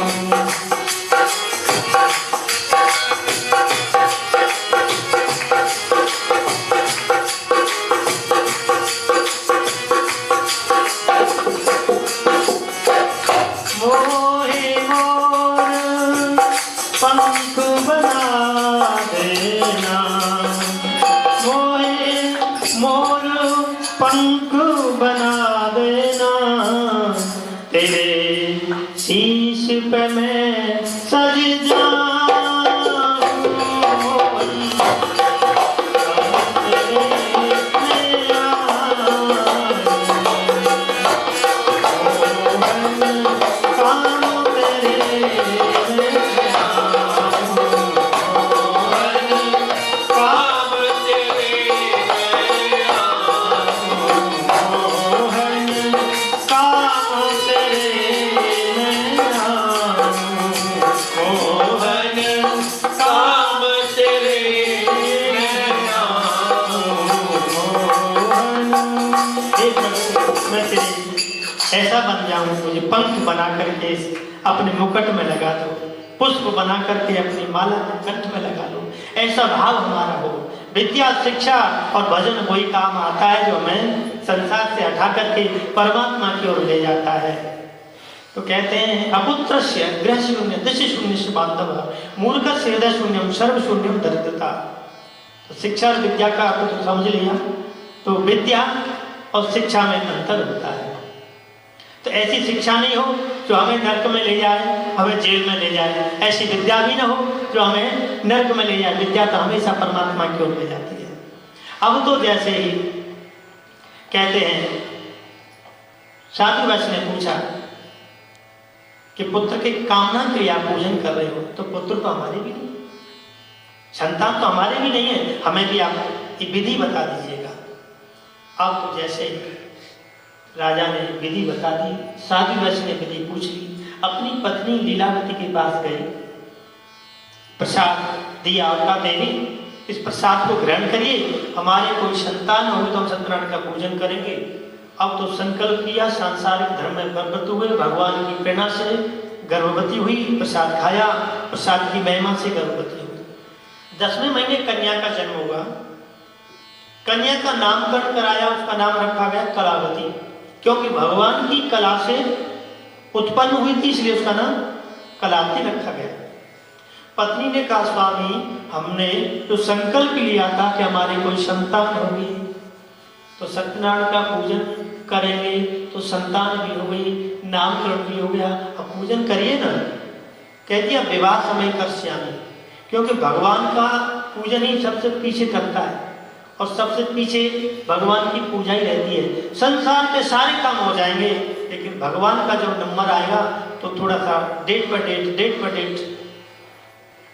ऐसा बन जाऊं, मुझे पंख बना करके अपने मुकुट में लगा दो, पुष्प बना करके अपनी माला में कंठ में लगा लो, ऐसा भाव हमारा हो। विद्या, शिक्षा और भजन वही काम आता है जो हमें संसार से हटा करके परमात्मा की ओर ले जाता है। तो कहते हैं अपुत्रस्य गृह शून्य दश शून्य बांधव मूर्खस्य हृदय शून्यम सर्व शून्यम दरिद्रता। तो शिक्षा और विद्या का अर्थ तो समझ लिया। तो विद्या और शिक्षा में अंतर होता है। तो ऐसी शिक्षा नहीं हो जो हमें नरक में ले जाए, हमें जेल में ले जाए। ऐसी विद्या भी ना हो जो हमें नरक में ले जाए। विद्या तो हमेशा परमात्मा की ओर ले जाती है। अब तो जैसे ही कहते हैं, साधु वैश्य ने पूछा कि पुत्र के कामना के आप पूजन कर रहे हो, तो पुत्र तो हमारे भी नहीं, संतान तो हमारे भी नहीं है, हमें भी आप विधि बता दीजिएगा। अब तो जैसे राजा ने विधि बता दी, साधु वैश्य ने विधि पूछ ली, अपनी पत्नी लीलावती के पास गए, प्रसाद दिया और कहा देवी इस प्रसाद को ग्रहण करिए, हमारे कोई संतान होगी तो हम सत्यनारायण का पूजन करेंगे। अब तो संकल्प किया, सांसारिक धर्म में प्रवृत्त हुए, भगवान की प्रेरणा से गर्भवती हुई, प्रसाद खाया, प्रसाद की महिमा से गर्भवती हुई। 10वें महीने कन्या का जन्म हुआ, कन्या का नामकरण कराया, उसका नाम रखा गया कलावती, क्योंकि भगवान की कला से उत्पन्न हुई थी, इसलिए उसका नाम कलावती रखा गया। पत्नी ने कहा स्वामी हमने जो संकल्प लिया था कि हमारे कोई संतान होगी तो सत्यनारायण का पूजन करेंगे तो संतान भी हो गई, नामकरण भी हो गया, अब पूजन करिए ना। कह दिया विवाह समय कर श्यामी, क्योंकि भगवान का पूजन ही सबसे पीछे करता है और सबसे पीछे भगवान की पूजा ही रहती है। संसार के सारे काम हो जाएंगे लेकिन भगवान का जब नंबर आएगा तो थोड़ा सा डेट पर डेट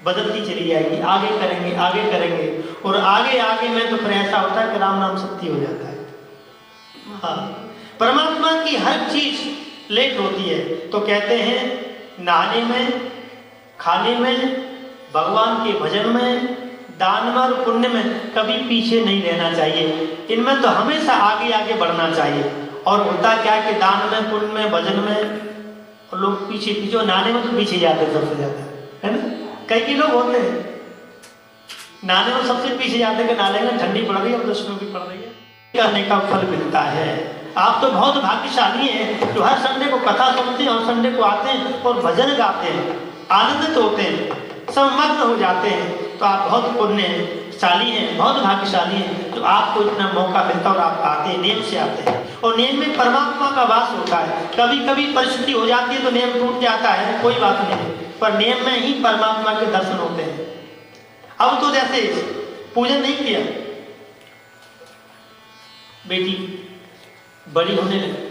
बदलती चली जाएगी, आगे करेंगे और आगे में तो फिर ऐसा होता है कि राम नाम सत्य हो जाता है। हाँ, परमात्मा की हर चीज लेट होती है। तो कहते हैं नहाने में, खाने में, भगवान के भजन में, दान में और पुण्य में कभी पीछे नहीं रहना चाहिए। इनमें तो हमेशा आगे बढ़ना चाहिए। और होता क्या है कि दान में, पुण्य में, भजन में और लोग पीछे नहाने में तो पीछे जाते सबसे ज्यादा, है ना। कई लोग होते हैं नहाने में सबसे पीछे जाते हैं कि नहा लेंगे, ठंडी पड़ रही है, दुश्मन भी पड़ रही है, करने का फल मिलता है। आप तो बहुत भाग्यशाली हैं जो हर संडे को कथा सुनते हैं और संडे को आते हैं और भजन गाते हैं, आनंदित होते हैं, संमग्न हो जाते हैं। तो आप बहुत पुण्यशाली हैं, बहुत भाग्यशाली हैं तो आपको इतना मौका मिलता है और आप आते हैं, नियम से आते हैं। और नियम में परमात्मा का वास होता है। कभी परिस्थिति हो जाती है तो नियम टूट जाता है, कोई बात नहीं, पर नियम में ही परमात्मा के दर्शन होते हैं। अब तो जैसे पूजन नहीं किया, बेटी बड़ी होने लगी,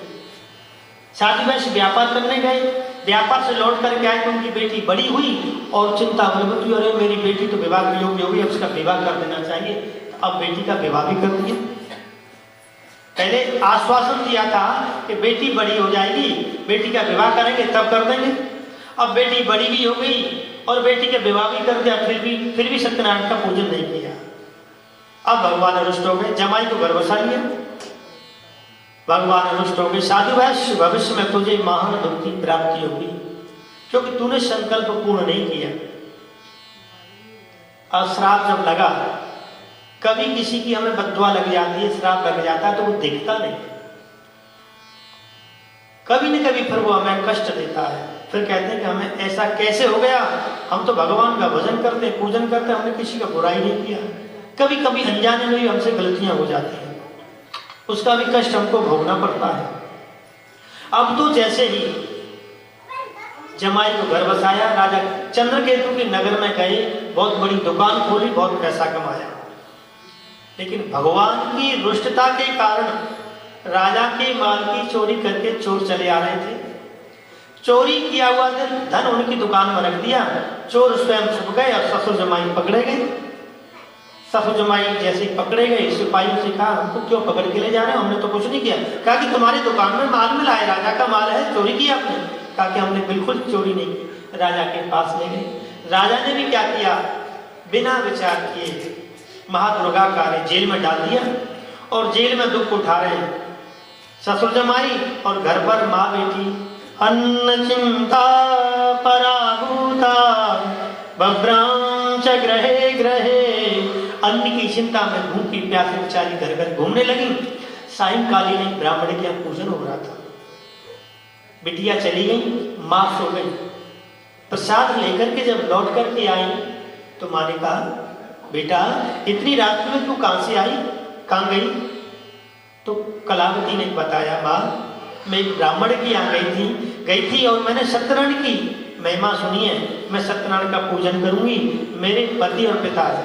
शादी वैसे व्यापार करने गए, व्यापार से लौट करके आए तो उनकी बेटी बड़ी हुई और चिंता होने, अरे मेरी बेटी तो विवाह के योग्य होगी, अब उसका विवाह कर देना चाहिए। अब बेटी का विवाह भी कर दिया। पहले आश्वासन दिया था कि बेटी बड़ी हो जाएगी, बेटी का विवाह करेंगे तब कर देंगे। अब बेटी बड़ी भी हो गई और बेटी का विवाह भी कर दिया, फिर भी सत्यनारायण का पूजन नहीं किया। अब भगवान रुष्ट हो गए, जमाई को घर बसा लिया, भगवान रुष्ट हो गए। साधु वैश्य भविष्य में तुझे महान दुख की प्राप्ति होगी क्योंकि तूने संकल्प पूर्ण नहीं किया। और श्राप जब लगा, कभी किसी की हमें बद्दुआ लग जाती है, श्राप लग जाता है तो वो दिखता नहीं, कभी न कभी फिर वो हमें कष्ट देता है। फिर कहते हैं कि हमें ऐसा कैसे हो गया, हम तो भगवान का भजन करते, पूजन करते, हमने किसी का बुराई नहीं किया। कभी अनजाने में भी हमसे गलतियां हो जाती हैं, उसका भी कष्ट हमको भोगना पड़ता है। अब तो जैसे ही जमाई को घर बसाया, राजा चंद्रकेतु के नगर में गए, बहुत बड़ी दुकान खोली, बहुत पैसा कमाया। लेकिन भगवान की रुष्टता के कारण राजा के माल की चोरी करके चोर चले आ रहे थे। चोरी किया हुआ धन उनकी दुकान में रख दिया, चोर स्वयं छुप गए और ससुर जमाई पकड़े गए। ससुर जमाई जैसे ही पकड़े गए, सिपाहियों से कहा हमको क्यों पकड़ के ले जा रहे हो, हमने तो कुछ नहीं किया। कहा कि तुम्हारी दुकान में माल मिला है, राजा का माल है, चोरी किया आपने। कहा कि हमने बिल्कुल चोरी नहीं की। राजा के पास ले गए, राजा ने भी क्या किया, बिना विचार किए महादुर्गा कार्य जेल में डाल दिया और जेल में दुख उठा रहे हैं ससुर जमाई और घर पर माँ बेटी। अन्न चिंता पराभूता बभ्राम च ग्रहे ग्रहे, अन्न की चिंता में भूखी प्यासी बेचारी घर घर घूमने लगी। सायंकालीन एक ब्राह्मण के यहाँ पूजन हो रहा था, बिटिया चली गई, माँ सो गई। प्रसाद लेकर के जब लौट करके आई तो माँ ने कहा, बेटा इतनी रात में तू कहां से आई, कहां गई? तो कलावती ने बताया, माँ मैं एक ब्राह्मण के यहाँ गई थी और मैंने सत्यनारायण की महिमा सुनी है, मैं सत्यनारायण का पूजन करूंगी, मेरे पति और पिता है।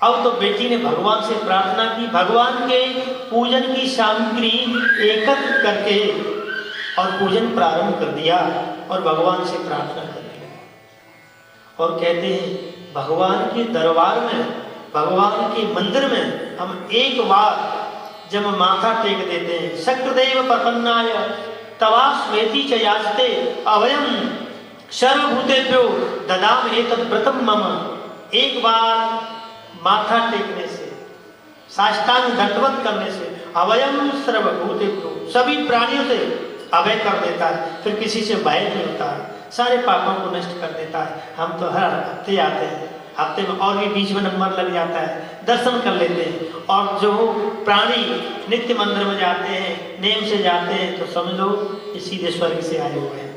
अब तो बेटी ने भगवान से प्रार्थना की, भगवान के पूजन की सामग्री एकत्र करके और पूजन प्रारंभ कर दिया और भगवान से प्रार्थना करने लगे। और कहते हैं भगवान के दरबार में, भगवान के मंदिर में हम एक बार जब माथा टेक देते हैं, शक्रदेव प्रपन्नाय तवास्वेति च याचते अभयम सर्वभूतेभ्यो ददाम एतद् व्रतम मम। एक बार माथा टेकने से, साष्टांग दंडवत करने से अभयम सर्वभूतेभ्यो, सभी प्राणियों से अभय कर देता है, फिर किसी से भय नहीं होता है, सारे पापों को नष्ट कर देता है। हम तो हर हफ्ते आते हैं, हफ्ते में और भी बीच में नंबर लग जाता है, दर्शन कर लेते हैं। और जो प्राणी नित्य मंदिर में जाते हैं, नेम से जाते हैं, तो समझ लो इसी स्वर्ग से आए हुए हैं।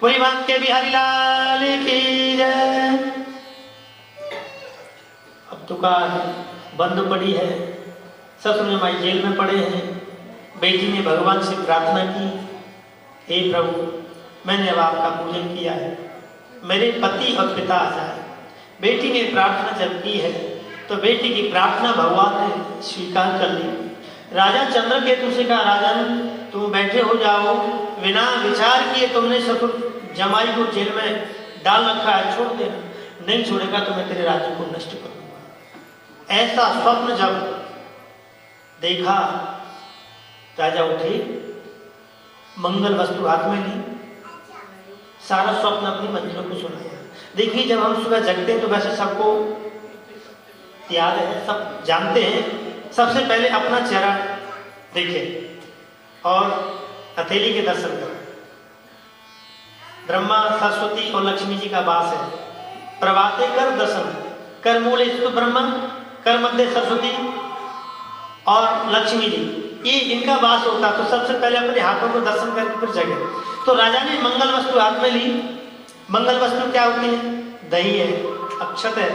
वही बात के बिहारी लाल की जय। अब दुकान बंद पड़ी है, ससुर जमाई जेल में पड़े हैं। बेटी ने भगवान से प्रार्थना की, हे प्रभु मैंने अब आपका पूजन किया है, मेरे पति और पिता आ जाए। बेटी ने प्रार्थना जब की है तो बेटी की प्रार्थना भगवान ने स्वीकार कर ली। राजा चंद्रकेतु से कहा, राजन तुम बैठे हो जाओ, बिना विचार किए तुमने ससुर जमाई को जेल में डाल रखा है, छोड़ देना, नहीं छोड़ेगा तो मैं तेरे राज्य को नष्ट करूंगा। ऐसा स्वप्न जब देखा राजा उठे, मंगल वस्तु हाथ में ली, सारा स्वप्न अपनी मंत्रियों को सुनाया। देखिए जब हम सुबह जगते हैं तो वैसे सबको याद है, सब जानते हैं, सबसे पहले अपना चेहरा देखें और हथेली के दर्शन करें। ब्रह्मा सरस्वती और लक्ष्मी जी का वास है। प्रभाते कर दर्शन, कर मूल स्थित ब्रह्मा, कर मध्य सरस्वती और लक्ष्मी जी, ये इनका वास होता। तो सबसे पहले अपने हाथों को दर्शन करके फिर जगे। तो राजा ने मंगल वस्तु हाथ में ली। मंगल वस्तु क्या होती है? दही है, अक्षत है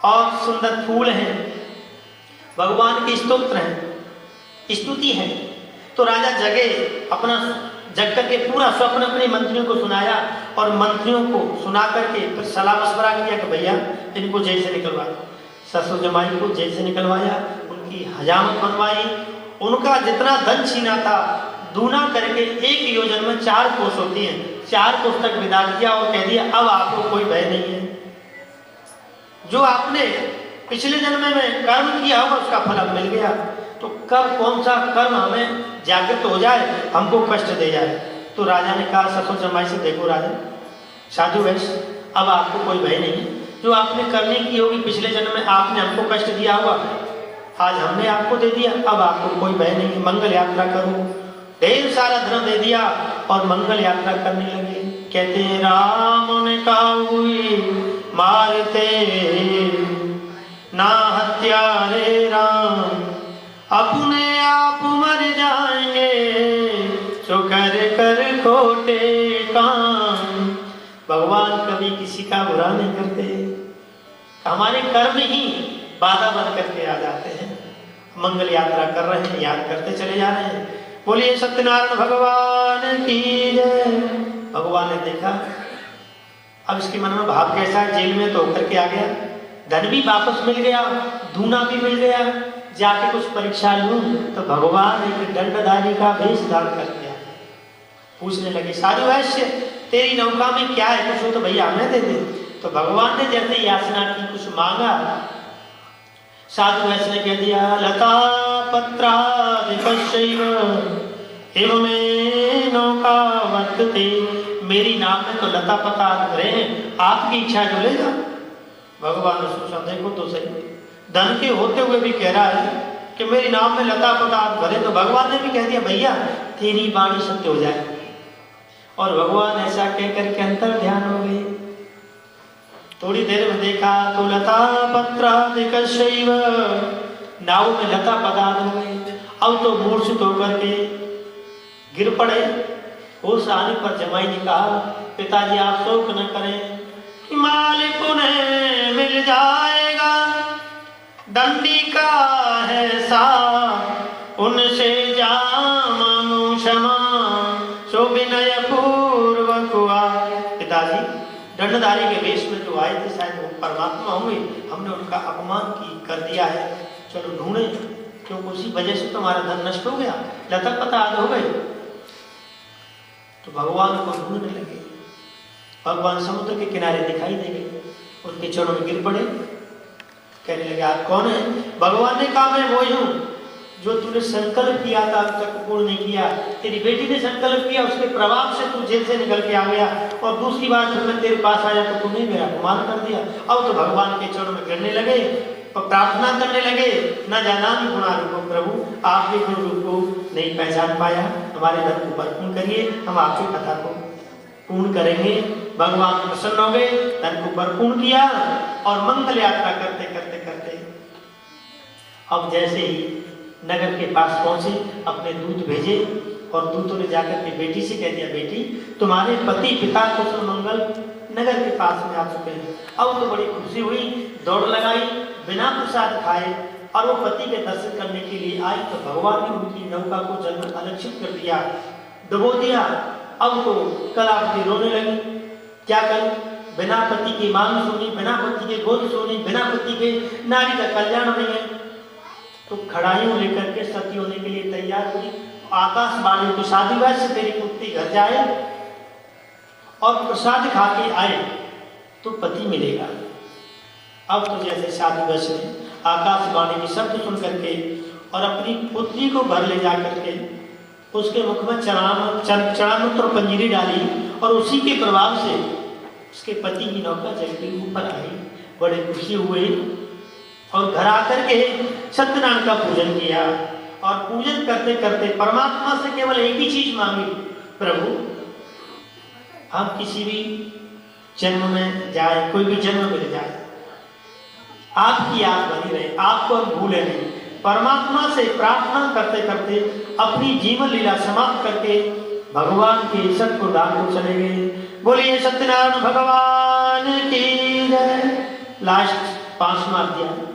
और सुंदर फूल हैं, भगवान के स्तोत्र हैं, स्तुति है। तो राजा जगे, अपना जग करके पूरा स्वप्न अपने मंत्रियों को सुनाया और मंत्रियों को सुना करके फिर सलाह मशवरा किया कि भैया इनको जेल से निकलवा। ससुर जमाई को जेल से निकलवाया, उनकी हजामत बनवाई, उनका जितना धन छीना था दूना करके एक योजन में 4 कोस होती हैं, 4 कोस तक विदा किया और कह दिया अब आपको कोई भय नहीं है। जो आपने पिछले जन्म में कर्म किया होगा उसका फल अब मिल गया। तो कब कौन सा कर्म हमें जागृत हो जाए, हमको कष्ट दे जाए। तो राजा ने कहा ससुर जमाई से, देखो राजा साधु वैश्य, अब आपको कोई भय नहीं, जो आपने करने की होगी पिछले जन्म में आपने हमको कष्ट दिया होगा, आज हमने आपको दे दिया, अब आपको कोई भय नहीं, मंगल यात्रा करो। ढेर सारा धन दे दिया और मंगल यात्रा करने लगे। कहते हैं राम ने कहा हुई मारते ना हत्यारे राम, अपने आप मर जाएंगे जो कर कर खोटे काम। भगवान कभी किसी का बुरा नहीं करते, हमारे कर्म ही बाधा बन करके आ जाते हैं। मंगल यात्रा कर रहे हैं, याद करते चले जा रहे हैं। बोलिए सत्यनारायण भगवान की जय। भगवान ने देखा अब इसके मन में भाव कैसा है, जेल में तो होकर के आ गया, धन भी वापस मिल गया, दूना भी मिल गया, जाके कुछ परीक्षा लूं तो भगवान एक दंडधारी का वेश धारण कर दिया। पूछने लगे साधु वैश्य तेरी नौका में क्या है, कुछ हो तो भैया हमें दे दे। तो भगवान ने जैसे याचना की, कुछ मांगा, साधु वैश्य ने कह दिया लता पत्रादिकशैव एवं नौका वर्तते, मेरी नाम में तो लता पता रहे हैं, आपकी इच्छा जो लेगा। भगवान ने सोचा देखो तो सही, धन के होते हुए भी कह रहा है कि मेरी नाव में लता पदार्थ भरे, तो भगवान ने भी कह दिया भैया तेरी वाणी सत्य हो जाए। और भगवान ऐसा कह करके अंतर ध्यान हो गए। थोड़ी देर में देखा तो लता पत्रादिकशैव, नाव में लता पदार्थ हो गए। अब तो मूर्छित होकर के गिर पड़े। होश आने पर जमाई ने कहा पिताजी आप शोक न करें, मालिक उन्हें मिल जाएगा, दंडी का है सा उनसे जा मांगू क्षमा, सो विनय पूर्वक हुआ। पिताजी दंडधारी के वेश में जो आए थे शायद वो परमात्मा होंगे, हमने उनका अपमान कर दिया है, चलो ढूंढे, क्योंकि उसी वजह से तुम्हारा धन नष्ट हो गया, लता पतार्थ हो गए। तो भगवान को ढूंढने लगे। भगवान समुद्र के किनारे दिखाई दे गए, उनके चरणों में गिर पड़े, कहने लगे आप कौन है? भगवान ने कहा मैं वही हूँ जो तूने संकल्प किया था अब तक पूर्ण नहीं किया। तेरी बेटी ने संकल्प किया, उसके प्रभाव से तू जेल से निकल के आ गया, और दूसरी बार फिर मैं तेरे पास आया तो तूने मेरा अपमान कर दिया। अब तो भगवान के चरणों में गिरने लगे और प्रार्थना करने लगे, न जाना भी गुणा रूप प्रभु, आप भी गुरु रूप को नहीं पहचान पाया, हमारे धन को भरपूर करिए, हम आपकी कथा को पूर्ण करेंगे। भगवान प्रसन्न हो गए, धन को भरपूर किया और मंगल यात्रा करते करते करते अब जैसे ही नगर के पास पहुंचे, अपने दूत भेजे और दूतों ने जाकर के बेटी से कह दिया बेटी तुम्हारे पति पिता कुशल मंगल नगर के पास में आ चुके हैं। अब तो बड़ी खुशी हुई, दौड़ लगाई, बिना प्रसाद खाए और वो पति के दर्शन करने के लिए आई तो भगवान ने उनकी नौका को जल में अलक्षित कर दिया, डुबो दिया। अब तो कलावती रोने लगी, क्या कर, बिना पति की मांग सुनी, बिना पति के गोद सुनी, बिना पति के नारी का कल्याण नहीं है। तो खड़ाइयों लेकर के सती होने के लिए तैयार हुई। आकाशवाणी की शादी से तेरी पुत्री घर जाए और प्रसाद खा के आए तो पति मिलेगा। अब तो जैसे शादी बस में आकाशवाणी की शब्द सुन करके और अपनी पुत्री को घर ले जा करके उसके मुख में चरणामृत और पंजीरी डाली और उसी के प्रभाव से उसके पति की नौका जल के ऊपर आई। बड़े खुशी हुए और घर आकर के सत्यनारायण का पूजन किया और पूजन करते करते परमात्मा से केवल एक ही चीज मांगी, प्रभु हम किसी भी जन्म में जाए, कोई भी जन्म मिल जाए, आपकी याद बनी रहे, आपको हम भूले नहीं। परमात्मा से प्रार्थना करते करते अपनी जीवन लीला समाप्त करके भगवान के सतपुर धाम को चले गए। बोलिए सत्यनारायण भगवान की जय। लास्ट 5वां अध्याय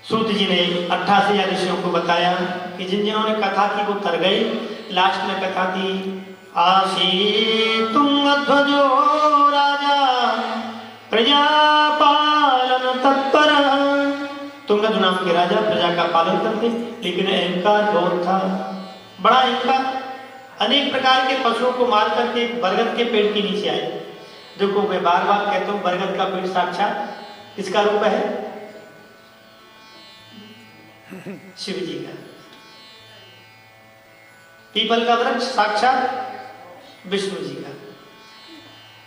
सूत जी ने 88 ऋषियों को बताया कि जिन्होंने कथा की वो तर गए। लास्ट में कथा थी आशी तुंगध्वजो राजा प्रजा पालन तत्पर। तुंगध्वज नाम के राजा प्रजा का पालन करते, लेकिन अहंकार बहुत था, बड़ा अहंकार। अनेक प्रकार के पशुओं को मार करके बरगद के पेड़ के नीचे आए। देखो मैं बार बार कहता हूँ बरगद का पेड़ साक्षात किसका रूप है? शिव जी का। पीपल का वृक्ष साक्षात विष्णु जी का।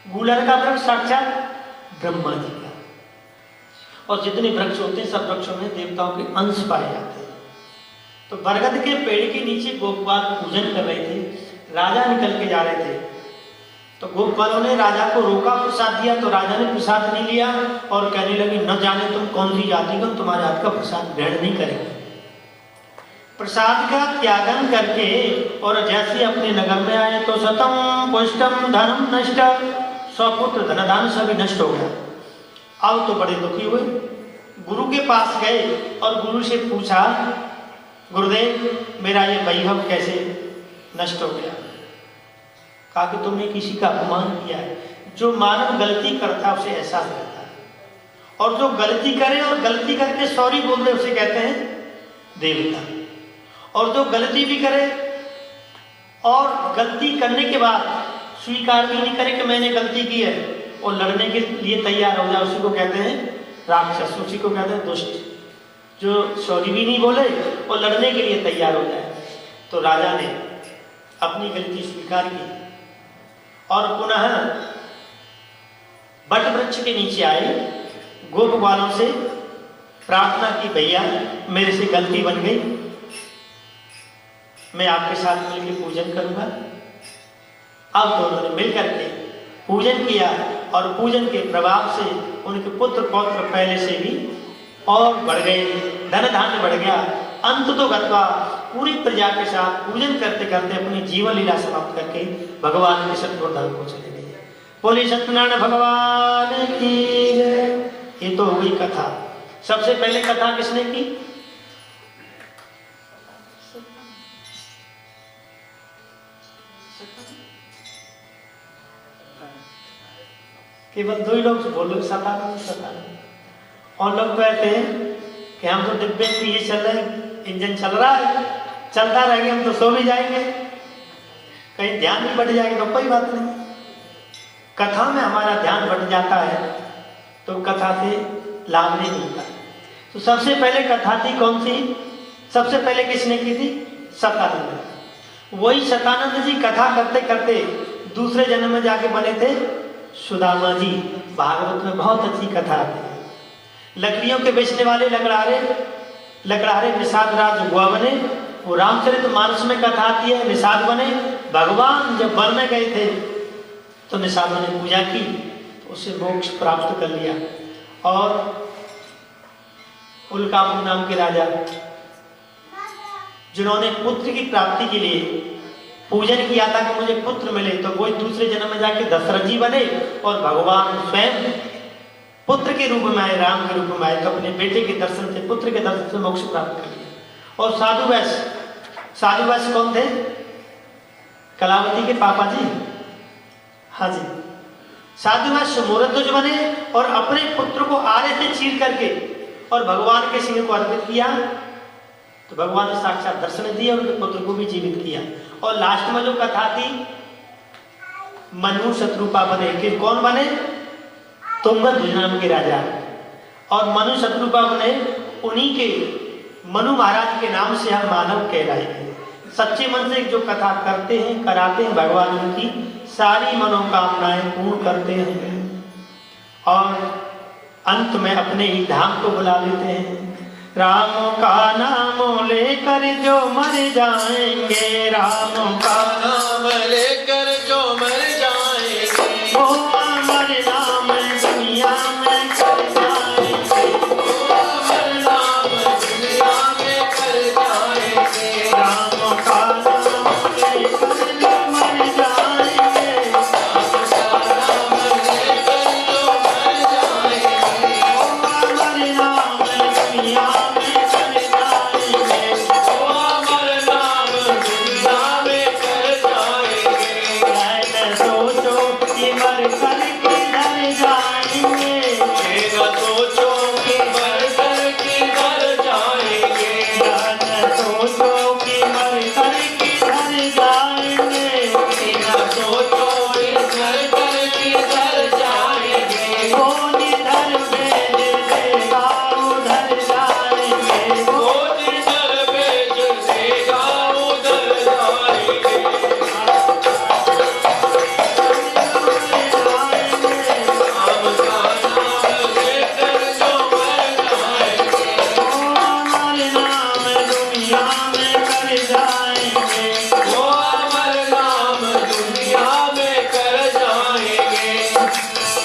गूलर का वृक्ष साक्षात ब्रह्मा जी का। और जितने वृक्ष होते हैं सब वृक्षों में देवताओं के अंश पाए जाते हैं। तो बरगद के पेड़ के नीचे गोपबाल पूजन कर रहे थे। राजा निकल के जा रहे थे तो गोपबालों ने राजा को रोका, प्रसाद दिया तो राजा ने प्रसाद नहीं लिया और कहने लगे न जाने तुम कौन सी जाति का, तुम्हारे हाथ का प्रसाद ग्रहण नहीं करेंगे। प्रसाद का त्यागन करके और जैसे अपने नगर में आए तो सतम पुष्टम धनम नष्ट, स्वपुत्र धनदान सभी नष्ट हो गया। अब तो बड़े दुखी हुए, गुरु के पास गए और गुरु से पूछा गुरुदेव मेरा ये वैभव कैसे नष्ट हो गया? कहा कि तुमने किसी का अपमान किया है। जो मानव गलती करता है उसे एहसास रहता है, और जो गलती करे और गलती करके सॉरी बोल दे उसे कहते हैं देवता। और जो गलती भी करे और गलती करने के बाद स्वीकार भी नहीं करे कि मैंने गलती की है और लड़ने के लिए तैयार हो जाए, उसी को कहते हैं राक्षस, उसी को कहते हैं दुष्ट। जो सॉरी भी नहीं बोले और लड़ने के लिए तैयार हो जाए। तो राजा ने अपनी गलती स्वीकार की और पुनः वट वृक्ष के नीचे आए, गोप बालों से प्रार्थना की भैया मेरे से गलती बन गई, मैं आपके साथ मिलकर पूजन करूंगा। अब दोनों ने मिलकर के पूजन किया और पूजन के प्रभाव से उनके पुत्र पौत्र पहले से भी और बढ़ गए, धन धान्य बढ़ गया। अंत तो गत्वा पूरी प्रजा के साथ पूजन करते करते अपनी जीवन लीला समाप्त करके भगवान के सतगुरु धाम को चले गए। बोले सत्यनारायण भगवान की जय। ये तो हो गई कथा। सबसे पहले कथा किसने की? केवल दो ही लोग बोलो सतानंद सतानंद, और लोग कहते हैं कि हम तो डिब्बे में ये चल रहे हैं, इंजन चल रहा है, चलता रहेगा, हम तो सो भी जाएंगे, कहीं ध्यान भी बढ़ जाएगा तो कोई बात नहीं। कथा में हमारा ध्यान बढ़ जाता है तो कथा से लाभ नहीं मिलता। तो सबसे पहले कथा थी कौन सी? सबसे पहले किसने की थी? सतानंद। वही सतानंद जी कथा करते करते दूसरे जन्म में जाके बने थे सुदामा जी। भागवत में बहुत अच्छी कथा आती है। लकड़ियों के बेचने वाले लकड़हारे निषाद राज हुआ बने। वो रामचरित मानस में कथा आती है, निषाद बने। भगवान जब वन में गए थे तो निषादों ने पूजा की तो उससे मोक्ष प्राप्त कर लिया। और उल्कावत नाम के राजा जिन्होंने पुत्र की प्राप्ति के लिए पूजन किया था कि मुझे पुत्र मिले, तो वो दूसरे जन्म में जाके दशरथ जी बने और भगवान स्वयं पुत्र के रूप में आए, राम के रूप में आए, तो अपने बेटे के दर्शन से, पुत्र के दर्शन से मोक्ष प्राप्त कर लिया। और साधु वैश्य कौन थे? कलावती के पापा जी। हाँ जी, साधु वैश्य मूर्धज बने और अपने पुत्र को आरे से चीर करके और भगवान के सिंह को अर्पित किया, तो भगवान ने साक्षात दर्शन दिए और उनके पुत्र को भी जीवित किया। और लास्ट में जो कथा थी, मनु शत्रुपा बने। कि कौन बने? तुंगध्वज नाम के राजा। और मनु शत्रुपा बने, उन्हीं के मनु महाराज के नाम से हम मानव कहलाएंगे। सच्चे मन से जो कथा करते हैं, कराते हैं, भगवान उनकी सारी मनोकामनाएं पूर्ण करते हैं और अंत में अपने ही धाम को बुला लेते हैं। राम का नाम लेकर जो मर जाएंगे, राम का नाम लेकर जो मर जाएंगे, वो अमर नाम दुनिया में कर जाएंगे, वो अमर नाम दुनिया में कर जाएंगे। राम का नाम लेकर जो मर जाएंगे, राम का नाम लेकर जो मर जाएंगे, वो अमर नाम दुनिया में कर जाएंगे। वो अमर नाम दुनिया में कर जाएंगे। न सोचो कि मर कर किधर जाएंगे, ये न सोचो कि मर कर किधर जाएंगे, न सोचो कि मर कर किधर जाएंगे। ये न सोचो कि मर कर किधर जाएंगे। वो जिधर भेज देगा उधर जाएंगे, वो जिधर भेज देगा उधर जाएंगे। राम का नाम लेकर जो मर जाएंगे, हमारे नाम दुनिया में कर जाएंगे। वो अमर नाम दुनिया में कर जाएंगे।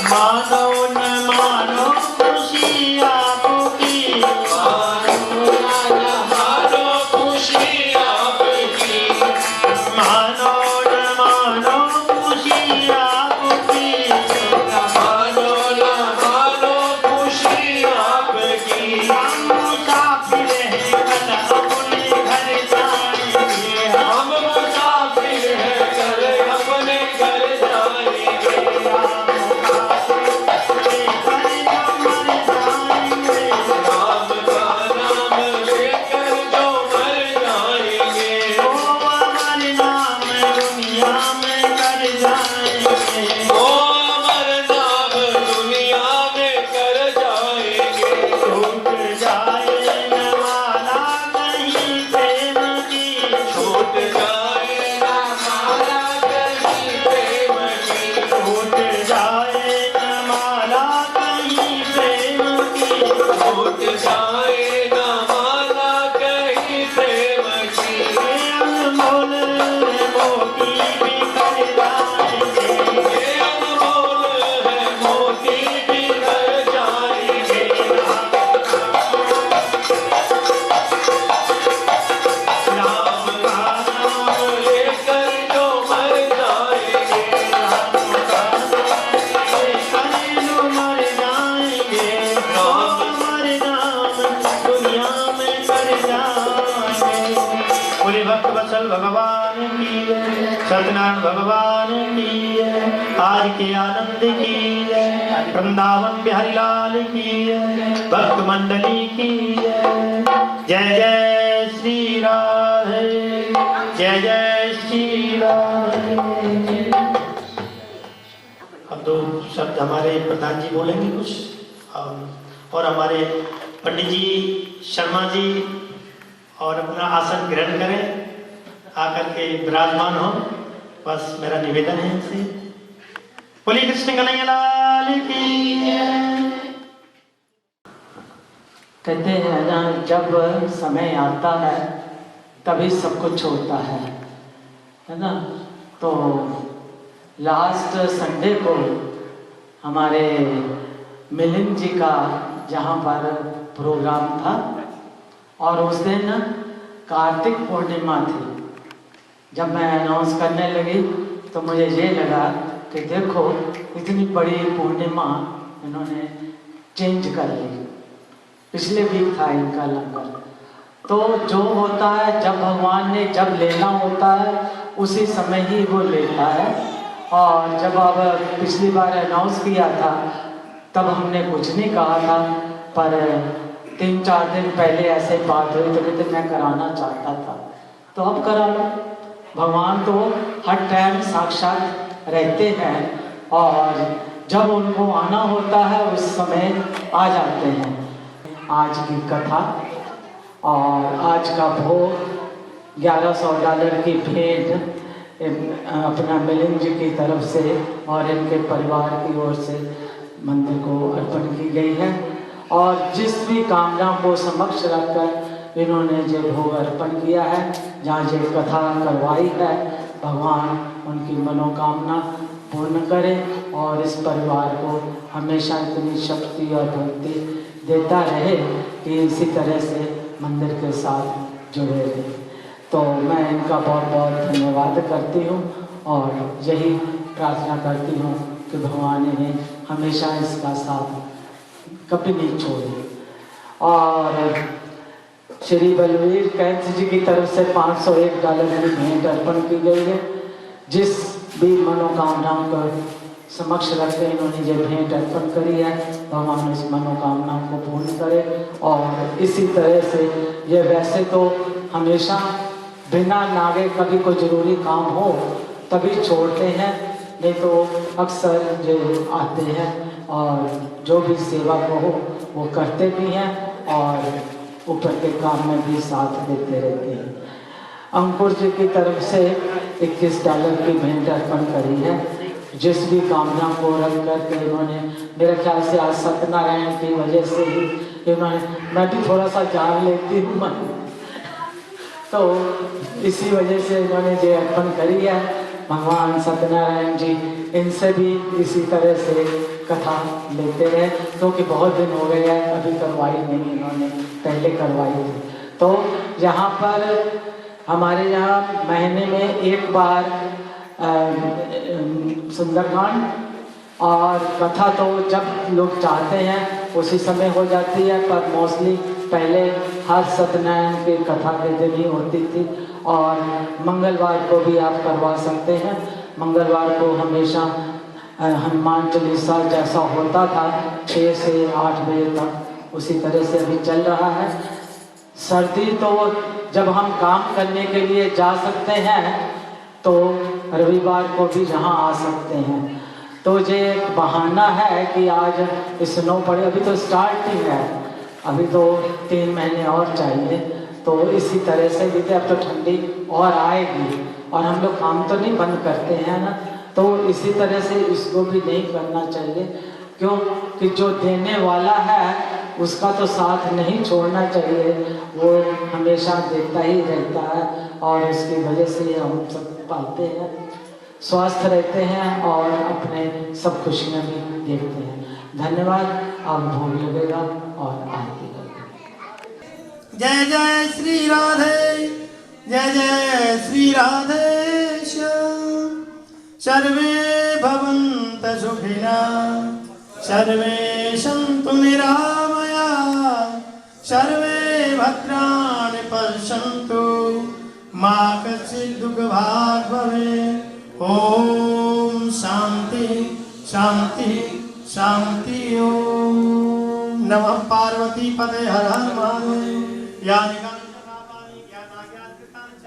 मानो न मानो खुशी आपकी, मानो या न मानो खुशी आपकी, मानो न मानो खुशी आपकी। न मानो न मानो खुशी आपकी। हम मुसाफिर हैं कल अपने घर जाएंगे, हम मुसाफिर हैं कल अपने घर जाएंगे। राम का लेकर जो मर जाएंगे, राम का नाम लेकर जो मर जाएंगे, वो अमर नाम दुनिया में कर जाएंगे। वो अमर नाम दुनिया में कर जाएंगे। टूट जाए कौशल भगवान की जय, सत्यनारायण भगवान की जय, आज के आनंद की जय, वृंदावन बिहारी लाल की जय, भक्त मंडली की जय। जय जय श्री राधे, जय जय श्री राधे। अब दो शब्द हमारे प्रधान जी बोलेंगे कुछ, और हमारे पंडित जी शर्मा जी और अपना आसन ग्रहण करें, आकर के विराजमान हो, बस मेरा निवेदन है इनसे। बोलिए कृष्ण कन्हैया लाल की जय। कहते हैं ना, जब समय आता है तभी सब कुछ होता है ना। तो लास्ट संडे को हमारे मिलिंद जी का जहाँ पर प्रोग्राम था, और उस दिन कार्तिक पूर्णिमा थी। जब मैं अनाउंस करने लगी तो मुझे ये लगा कि देखो इतनी बड़ी पूर्णिमा इन्होंने चेंज कर ली। पिछले वीक था इनका लंगर। तो जो होता है, जब भगवान ने जब लेना होता है उसी समय ही वो लेता है। और जब अब पिछली बार अनाउंस किया था तब हमने कुछ नहीं कहा था, पर 3-4 दिन पहले ऐसे बात हुई तो कहते मैं कराना चाहता था, तो अब करा लो। भगवान तो हर टाइम साक्षात रहते हैं और जब उनको आना होता है उस समय आ जाते हैं। आज की कथा और आज का भोग $1100 की भेंट अपना मिलिंद जी की तरफ से और इनके परिवार की ओर से मंदिर को अर्पण की गई है। और जिस भी कामना को समक्ष रखकर इन्होंने जो भोग अर्पण किया है, जहाँ जो कथा करवाई है, भगवान उनकी मनोकामना पूर्ण करे और इस परिवार को हमेशा इतनी शक्ति और भक्ति देता रहे कि इसी तरह से मंदिर के साथ जुड़े रहे। तो मैं इनका बहुत बहुत धन्यवाद करती हूँ और यही प्रार्थना करती हूँ कि भगवान इन्हें हमेशा इसका साथ कभी नहीं छोड़े। और श्री बलवीर कैंथ जी की तरफ से $501 की भेंट अर्पण की गई है। जिस भी मनोकामनाओं को समक्ष रख के इन्होंने ये भेंट अर्पण करी है, भगवान उस मनोकामनाओं को पूर्ण करे। और इसी तरह से ये वैसे तो हमेशा बिना नागे कभी कोई ज़रूरी काम हो तभी छोड़ते हैं, नहीं तो अक्सर जो आते हैं और जो भी सेवा को हो वो करते भी हैं और ऊपर के काम में भी साथ देते रहते हैं। अंकुर जी की तरफ से $21 की भेंट अर्पण करी है। जिस भी कामना को रख करके इन्होंने, मेरे ख्याल से आज सत्यनारायण की वजह से ही इन्होंने, मैं भी थोड़ा सा जान लेती हूँ मन, तो इसी वजह से इन्होंने जो अर्पण करी है। भगवान सत्यनारायण जी इनसे भी इसी तरह से कथा लेते रहे, क्योंकि बहुत दिन हो गए हैं अभी करवाई नहीं इन्होंने, पहले करवाई थी। तो यहाँ पर हमारे यहाँ महीने में एक बार सुंदरकांड और कथा तो जब लोग चाहते हैं उसी समय हो जाती है, पर मोस्टली पहले हर सत्यनारायण की कथा के दिन ही होती थी। और मंगलवार को भी आप करवा सकते हैं। मंगलवार को हमेशा हनुमान चालीसा जैसा होता था 6 से 8 बजे तक, उसी तरह से अभी चल रहा है। सर्दी तो जब हम काम करने के लिए जा सकते हैं तो रविवार को भी यहाँ आ सकते हैं। तो ये एक बहाना है कि आज स्नो पड़े, अभी तो स्टार्टिंग है, अभी तो 3 महीने और चाहिए। तो इसी तरह से भी अब तो ठंडी और आएगी और हम लोग काम तो नहीं बंद करते हैं ना, तो इसी तरह से इसको भी नहीं करना चाहिए, क्योंकि जो देने वाला है उसका तो साथ नहीं छोड़ना चाहिए, वो हमेशा देता ही रहता है और उसकी वजह से हम सब पाते हैं, स्वस्थ रहते हैं और अपने सब खुशियाँ भी देखते हैं। धन्यवाद। आप भोग लगेगा और आरती करेंगे। जय जय श्री राधे, जय जय श्री राधे श्याम। सर्वे भवन्तु सुखिनः, सर्वे सन्तु निरामया, सर्वे भद्राणि पश्यन्तु मा कश्चित् दुःखभाग् भवेत्। ओम शांति शांति शांति। ओम नमः पार्वती पते हर हर महादेव। या निकानि ज्ञानाज्ञातकृतानि च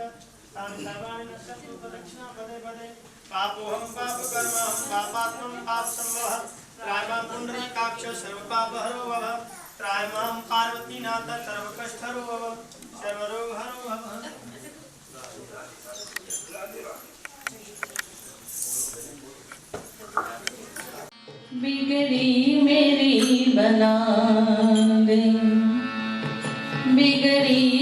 तानि सर्वाणि नश्यन्तु प्रदक्षिणा पदे पदे। पापोऽहं पापकर्माहं पापात्मं पापसम्भवः। त्रायमां पुण्डरीकाक्ष सर्वपापहरो भव। त्रायमां पार्वतीनाथ सर्वकष्टहरो भव। सर्वरोगहरो भव। बिगड़ी मेरी बना दे, बिगड़ी